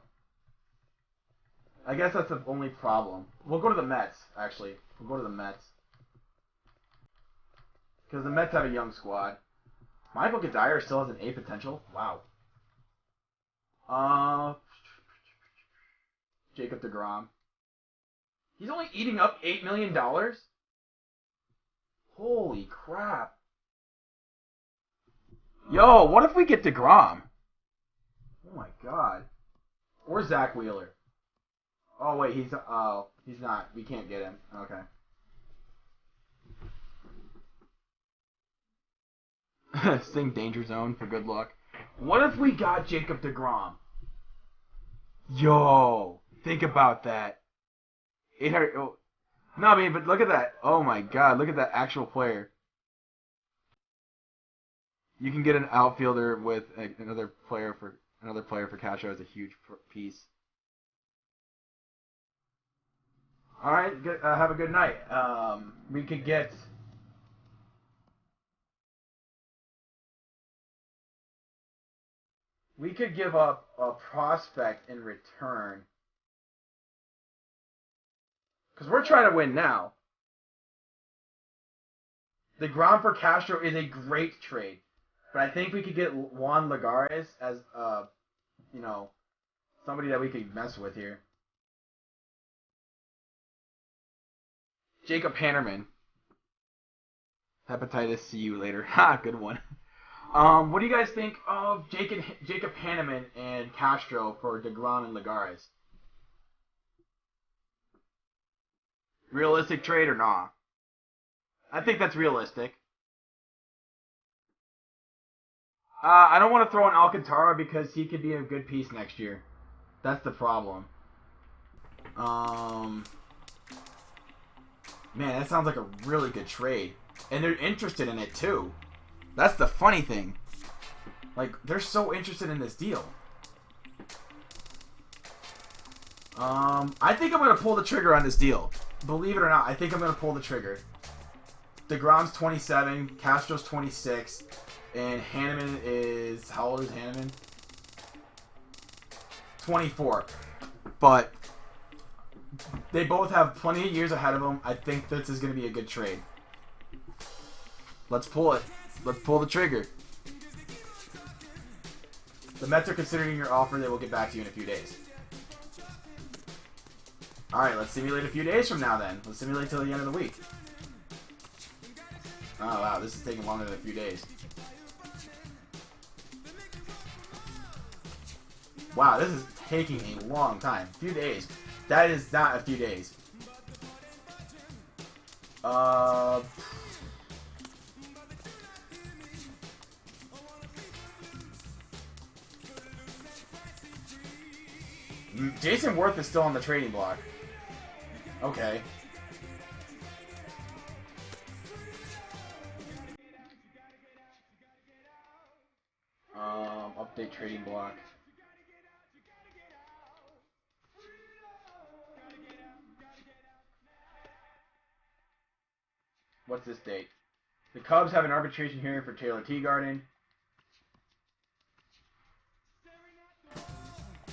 I guess that's the only problem. We'll go to the Mets. Actually, we'll go to the Mets because the Mets have a young squad. Michael Kadire still has an A potential. Wow. Jacob deGrom. He's only eating up $8 million? Holy crap. Yo, what if we get deGrom? Oh my god. Or Zach Wheeler. Oh wait, he's not. We can't get him. Okay. Sing Danger Zone for good luck. What if we got Jacob deGrom? Yo, think about that. 800. Oh, no, I mean, but look at that. Oh my god, look at that actual player. You can get an outfielder with another player for Castro as a huge piece. All right, have a good night. We could get. We could give up a prospect in return. Because we're trying to win now. DeGrom for Castro is a great trade, but I think we could get Juan Lagares as you know, somebody that we could mess with here. Jacob Hannerman. Hepatitis. See you later. Ha, good one. What do you guys think of Jacob Hanneman and Castro for DeGrom and Lagares? Realistic trade or not? I think that's realistic. I don't want to throw in Alcantara because he could be a good piece next year. That's the problem. Um, Man, that sounds like a really good trade, and they're interested in it too. That's the funny thing. Like, they're so interested in this deal. I think I'm gonna pull the trigger on this deal. Believe it or not, I think I'm gonna pull the trigger. DeGrom's 27, Castro's 26, and Hanneman is, how old is Hanneman? 24. But they both have plenty of years ahead of them. I think this is going to be a good trade. Let's pull it. Let's pull the trigger. The Mets are considering your offer. They will get back to you in a few days. Alright, let's simulate a few days from now then. Let's simulate till the end of the week. Oh wow, this is taking longer than a few days. Wow, this is taking a long time. A few days. That is not a few days. Jason Worth is still on the trading block. Okay. Update trading block. What's this date? The Cubs have an arbitration hearing for Taylor Teagarden.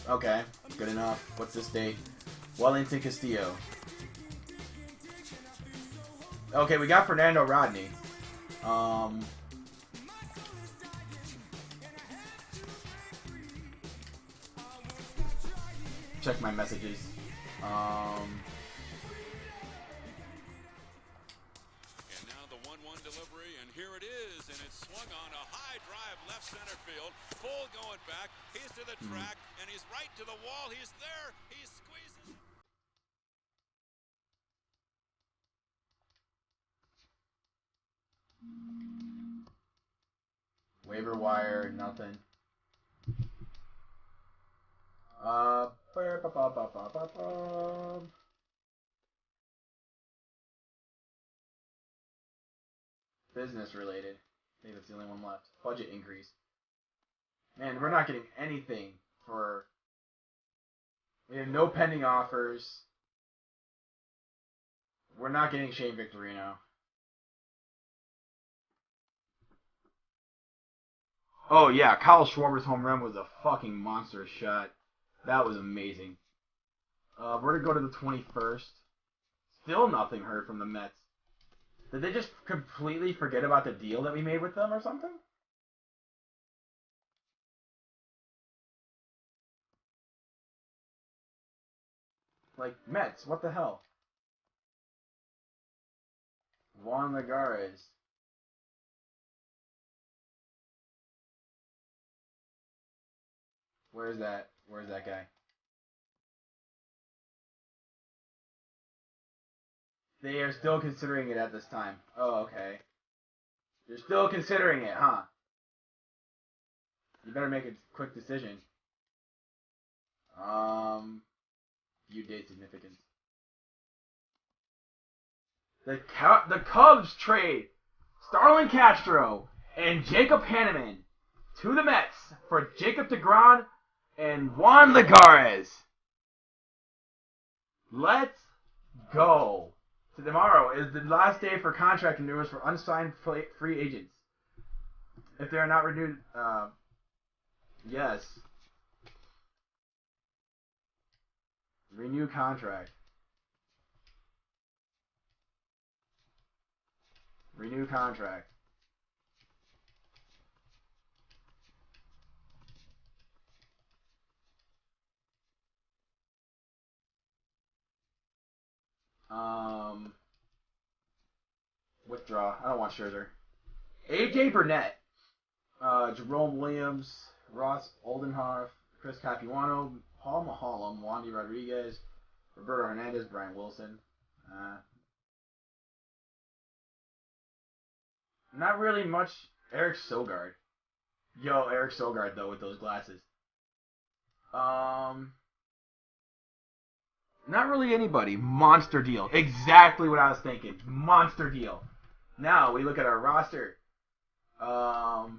Okay, good enough. What's this date? Wellington Castillo. Okay, we got Fernando Rodney. Check my messages. And now the 1-1 delivery, and here it is, and it's swung on a high drive left center field. Full going back. He's to the track, and he's right to the wall. He's there. He squeezes. Waiver wire, nothing. Business related. I think that's the only one left. Budget increase. Man, we're not getting anything for. We have no pending offers. We're not getting Shane Victorino. Oh yeah, Kyle Schwarber's home run was a fucking monster shot. That was amazing. We're gonna go to the 21st. Still nothing heard from the Mets. Did they just completely forget about the deal that we made with them or something? Like, Mets, what the hell? Juan Lagares. Where's that? Where's that guy? They are still considering it at this time. Oh, okay. You're still considering it, huh? You better make a quick decision. View date significance. The Cubs trade Starlin Castro and Jacob Hanneman to the Mets for Jacob DeGrom and Juan Lagares. Let's go. So tomorrow is the last day for contract renewals for unsigned free agents. If they are not renewed, yes. Renew contract. Renew contract. Withdraw. I don't want Scherzer. AJ Burnett. Jerome Williams. Ross Oldenhoff. Chris Capuano. Paul Maholm. Wandy Rodriguez. Roberto Hernandez. Brian Wilson. Not really much. Eric Sogard. Yo, Eric Sogard though with those glasses. Not really anybody. Monster deal. Exactly what I was thinking. Monster deal. Now we look at our roster. Lineups.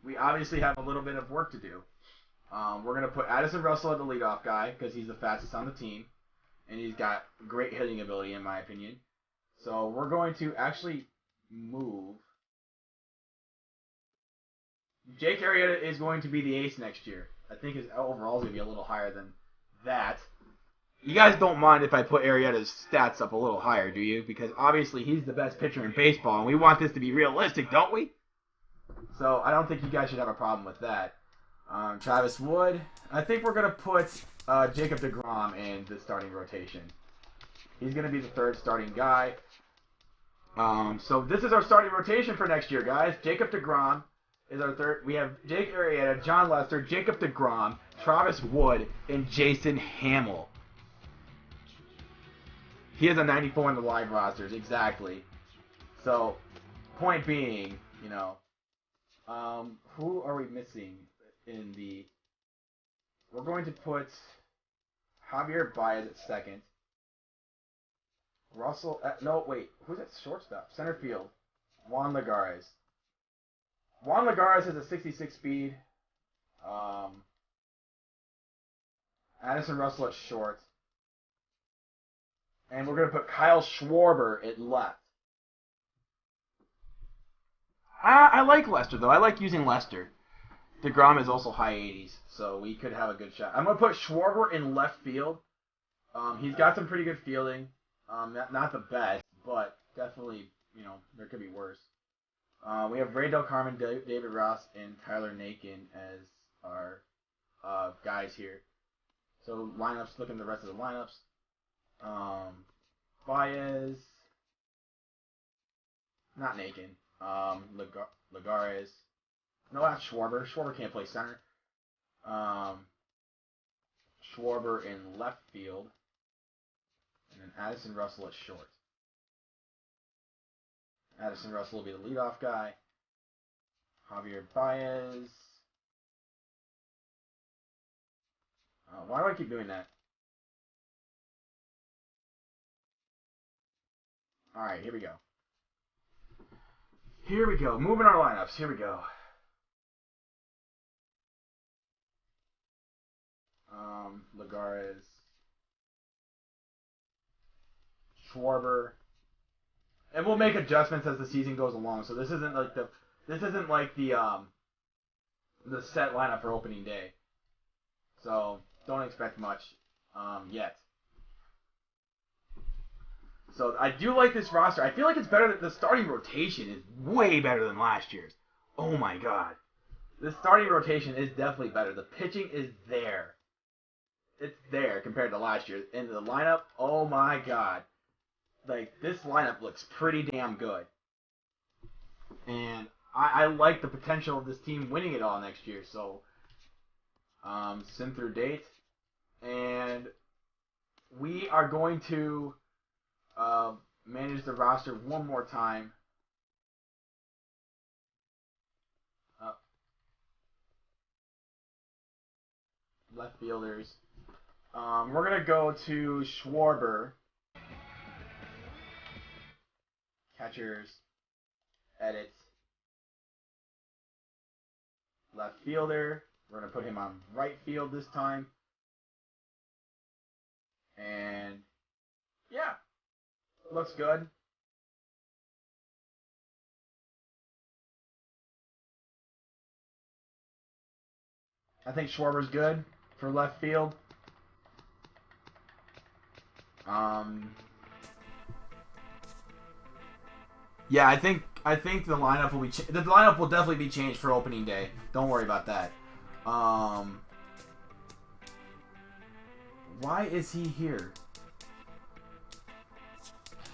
We obviously have a little bit of work to do. We're gonna put Addison Russell as the leadoff guy because he's the fastest on the team, and he's got great hitting ability in my opinion. So we're going to actually move. Jake Arrieta is going to be the ace next year. I think his overall is going to be a little higher than that. You guys don't mind if I put Arrieta's stats up a little higher, do you? Because obviously he's the best pitcher in baseball, and we want this to be realistic, don't we? So I don't think you guys should have a problem with that. Travis Wood. I think we're going to put Jacob deGrom in the starting rotation. He's going to be the third starting guy. So this is our starting rotation for next year, guys. Jacob deGrom is our third. We have Jake Arrieta, John Lester, Jacob deGrom, Travis Wood, and Jason Hamill. He has a 94 in the live rosters, exactly. So, point being, you know, who are we missing in the... We're going to put Javier Baez at second. Russell, no, wait, who's at shortstop? Center field, Juan Lagares. Juan Lagares has a 66 speed. Addison Russell at short. And we're going to put Kyle Schwarber at left. I like Lester, though. I like using Lester. deGrom is also high 80s, so we could have a good shot. I'm going to put Schwarber in left field. He's got some pretty good fielding. Not the best, but definitely, you know, there could be worse. We have Ray Del Carmen, David Ross, and Tyler Nakin as our guys here. So lineups, look at the rest of the lineups. Baez, not Nakin. Lagares. No, that's Schwarber. Schwarber can't play center. Schwarber in left field. And then Addison Russell at short. Addison Russell will be the leadoff guy. Javier Baez. Why do I keep doing that? Alright, here we go. Here we go. Moving our lineups. Here we go. Lagares. Schwarber. And we'll make adjustments as the season goes along. So this isn't like the set lineup for opening day. So don't expect much yet. So I do like this roster. I feel like it's better than the starting rotation is way better than last year's. Oh my god. The starting rotation is definitely better. The pitching is there. It's there compared to last year. And the lineup, oh my god. Like, this lineup looks pretty damn good. And I like the potential of this team winning it all next year. So, send through date. And we are going to manage the roster one more time. Left fielders. We're going to go to Schwarber. Catchers. Edit. Left fielder. We're going to put him on right field this time. And yeah, looks good. I think Schwarber's good for left field. Yeah, I think the lineup will be the lineup will definitely be changed for opening day. Don't worry about that. Why is he here?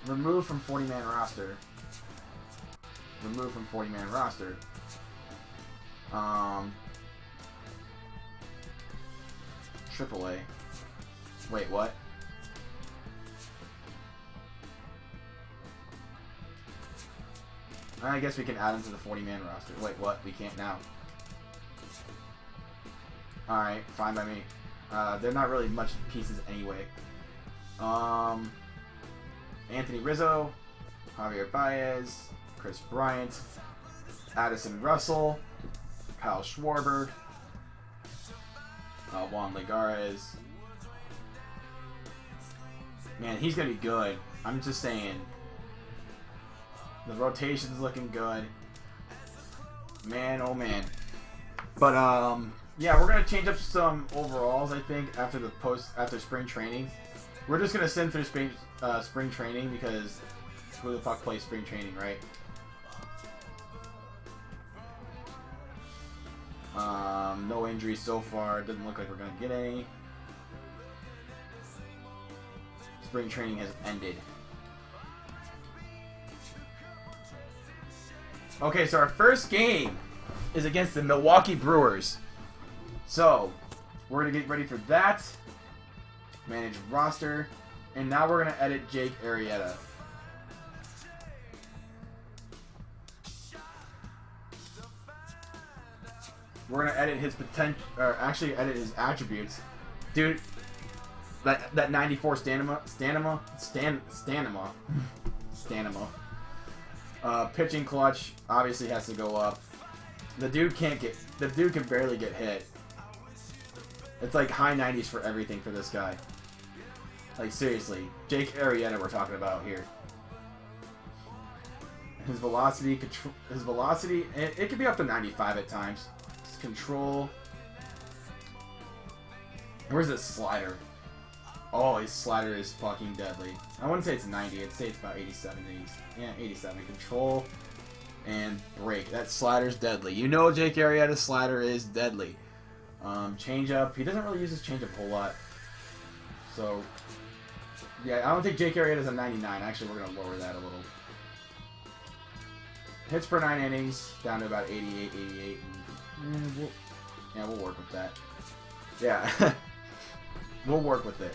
Removed from 40-man roster. Removed from 40-man roster. AAA. Wait, what? I guess we can add him to the 40-man roster. Wait, what? We can't now. Alright, fine by me. They're not really much pieces anyway. Anthony Rizzo, Javier Baez, Chris Bryant, Addison Russell, Kyle Schwarber, Juan Ligares. Man, he's going to be good. I'm just saying. The rotation's looking good. Man, oh man. But, yeah, we're going to change up some overalls, I think, after spring training. We're just going to send through spring training because who the fuck plays spring training, right? No injuries so far. Doesn't look like we're going to get any. Spring training has ended. Okay, so our first game is against the Milwaukee Brewers. So, we're going to get ready for that. Manage roster. And now we're going to edit Jake Arrieta. We're going to edit his potential, or actually edit his attributes. Dude, that 94 stamina. Pitching clutch obviously has to go up. The dude can barely get hit. It's like high 90s for everything for this guy. Like seriously, Jake Arrieta we're talking about here. His velocity, it could be up to 95 at times. His control. Where's his slider? Oh, his slider is fucking deadly. I wouldn't say it's 90. I'd say it's about 87. Yeah, 87. Control and break. That slider's deadly. You know Jake Arrieta's slider is deadly. Change-up. He doesn't really use his change-up a whole lot. So, yeah, I don't think Jake Arrieta's a 99. Actually, we're going to lower that a little. Hits per 9 innings, down to about 88, 88. And we'll work with that. Yeah. We'll work with it.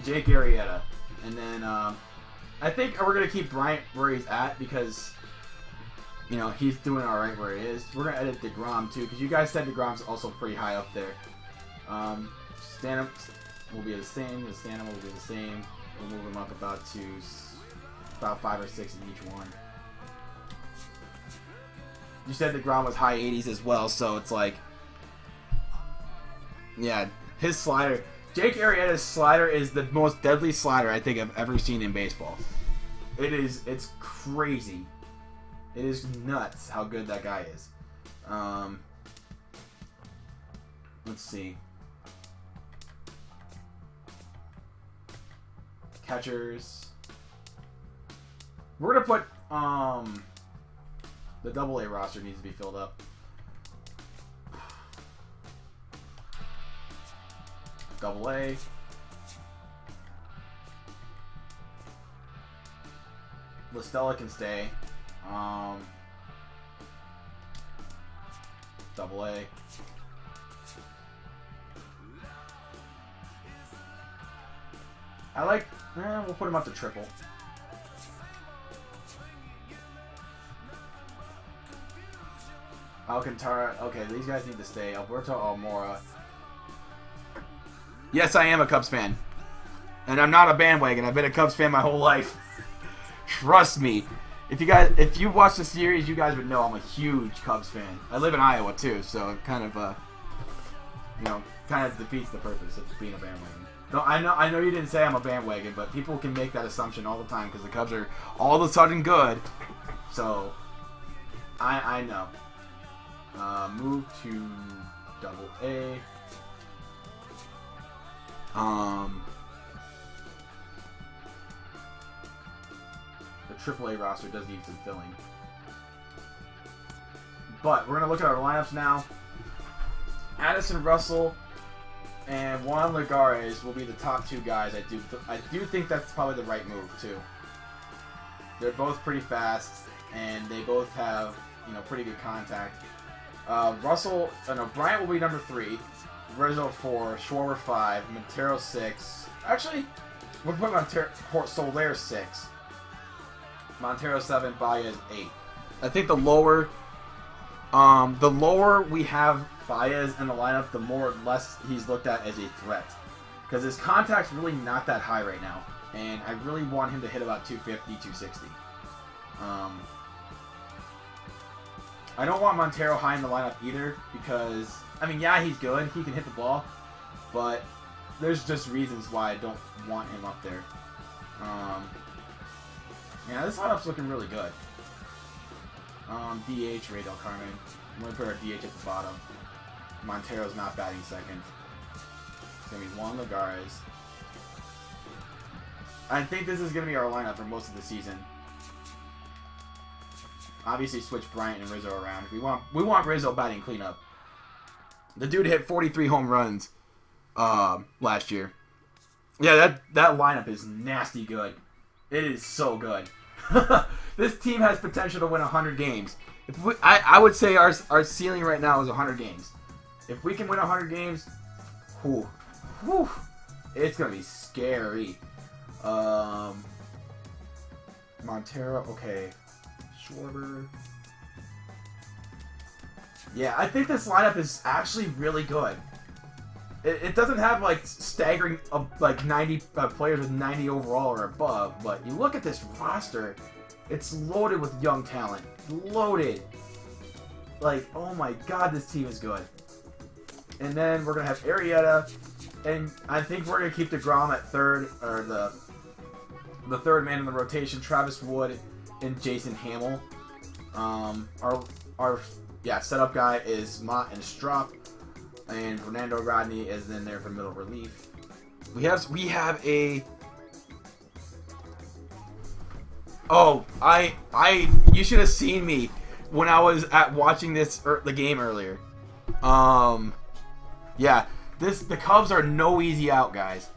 Jake Arrieta. And then, I think we're going to keep Bryant where he's at because, you know, he's doing alright where he is. We're going to edit DeGrom too because you guys said DeGrom's also pretty high up there. Stanham will be the same. The Stanham will be the same. We'll move him up about 5 or 6 in each one. You said DeGrom was high 80s as well, so it's like, yeah, his slider. Jake Arrieta's slider is the most deadly slider I think I've ever seen in baseball. It's crazy. It is nuts how good that guy is. Let's see. Catchers. We're gonna put the AA roster needs to be filled up. AA. LaStella can stay. AA. I like. We'll put him up to triple. Alcantara. Okay, these guys need to stay. Alberto Almora. Yes, I am a Cubs fan. And I'm not a bandwagon. I've been a Cubs fan my whole life. Trust me. If you watch the series, you guys would know I'm a huge Cubs fan. I live in Iowa too, so it kind of defeats the purpose of being a bandwagon. No, I know you didn't say I'm a bandwagon, but people can make that assumption all the time because the Cubs are all of a sudden good. So I know. Move to AA. The AAA roster does need some filling. But we're going to look at our lineups now. Addison Russell and Juan Lagares will be the top 2 guys. I do think that's probably the right move too. They're both pretty fast, and they both have pretty good contact. Bryant will be number 3, Rizzo 4, Schwarber 5, Montero 6. Actually, we'll put Soler 6, Montero 7, Baez 8. I think the lower we have Baez in the lineup, the less he's looked at as a threat, because his contact's really not that high right now, and I really want him to hit about 250, 260. I don't want Montero high in the lineup either, because yeah, he's good, he can hit the ball, but there's just reasons why I don't want him up there. Yeah, this lineup's looking really good. DH, Radel Carmen. I'm going to put our DH at the bottom. Montero's not batting second. It's going to be Juan Lagares. I think this is going to be our lineup for most of the season. Obviously, switch Bryant and Rizzo around. We want Rizzo batting cleanup. The dude hit 43 home runs last year. Yeah, that lineup is nasty good. It is so good. This team has potential to win 100 games. I would say our ceiling right now is 100 games. If we can win 100 games, it's going to be scary. Montero, okay. Schwarber. Yeah, I think this lineup is actually really good. It doesn't have staggering 90 players with 90 overall or above, but you look at this roster, it's loaded with young talent. Loaded. Oh my god, this team is good. And then we're going to have Arrieta, and I think we're going to keep DeGrom at third, or the third man in the rotation, Travis Wood and Jason Hamill. Our setup guy is Mott and Strop. And Fernando Rodney is in there for middle relief. We have a. Oh, you should have seen me when I was watching the game earlier. Yeah, the Cubs are no easy out, guys.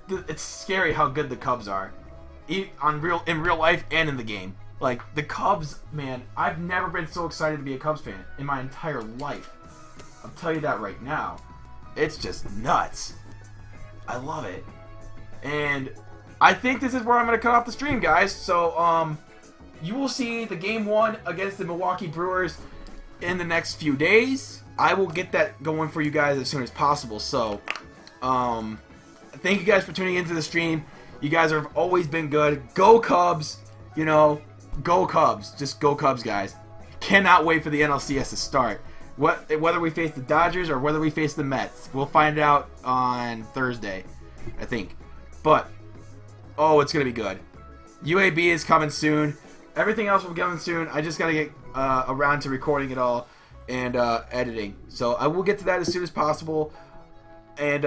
It's scary how good the Cubs are, in real life and in the game. The Cubs, man, I've never been so excited to be a Cubs fan in my entire life. I'll tell you that right now. It's just nuts. I love it. And I think this is where I'm going to cut off the stream, guys. So, you will see the Game 1 against the Milwaukee Brewers in the next few days. I will get that going for you guys as soon as possible. So, thank you guys for tuning into the stream. You guys have always been good. Go Cubs. Go Cubs. Just go Cubs, guys. Cannot wait for the NLCS to start. Whether we face the Dodgers or whether we face the Mets, we'll find out on Thursday, I think. But, it's going to be good. UAB is coming soon. Everything else will be coming soon. I just got to get around to recording it all and editing. So I will get to that as soon as possible. And,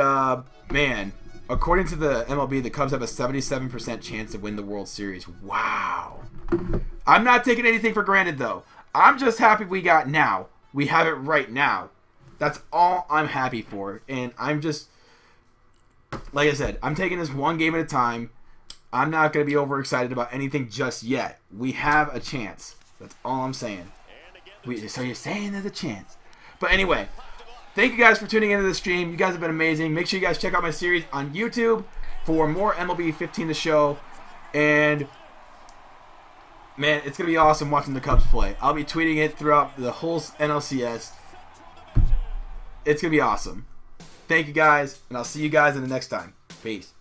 man, according to the MLB, the Cubs have a 77% chance to win the World Series. Wow. I'm not taking anything for granted, though. I'm just happy we got now. We have it right now. That's all I'm happy for. And I'm just, like I said, I'm taking this one game at a time. I'm not going to be overexcited about anything just yet. We have a chance. That's all I'm saying. So you're saying there's a chance. But anyway, thank you guys for tuning into the stream. You guys have been amazing. Make sure you guys check out my series on YouTube for more MLB 15 to show. And, man, it's going to be awesome watching the Cubs play. I'll be tweeting it throughout the whole NLCS. It's going to be awesome. Thank you guys, and I'll see you guys in the next time. Peace.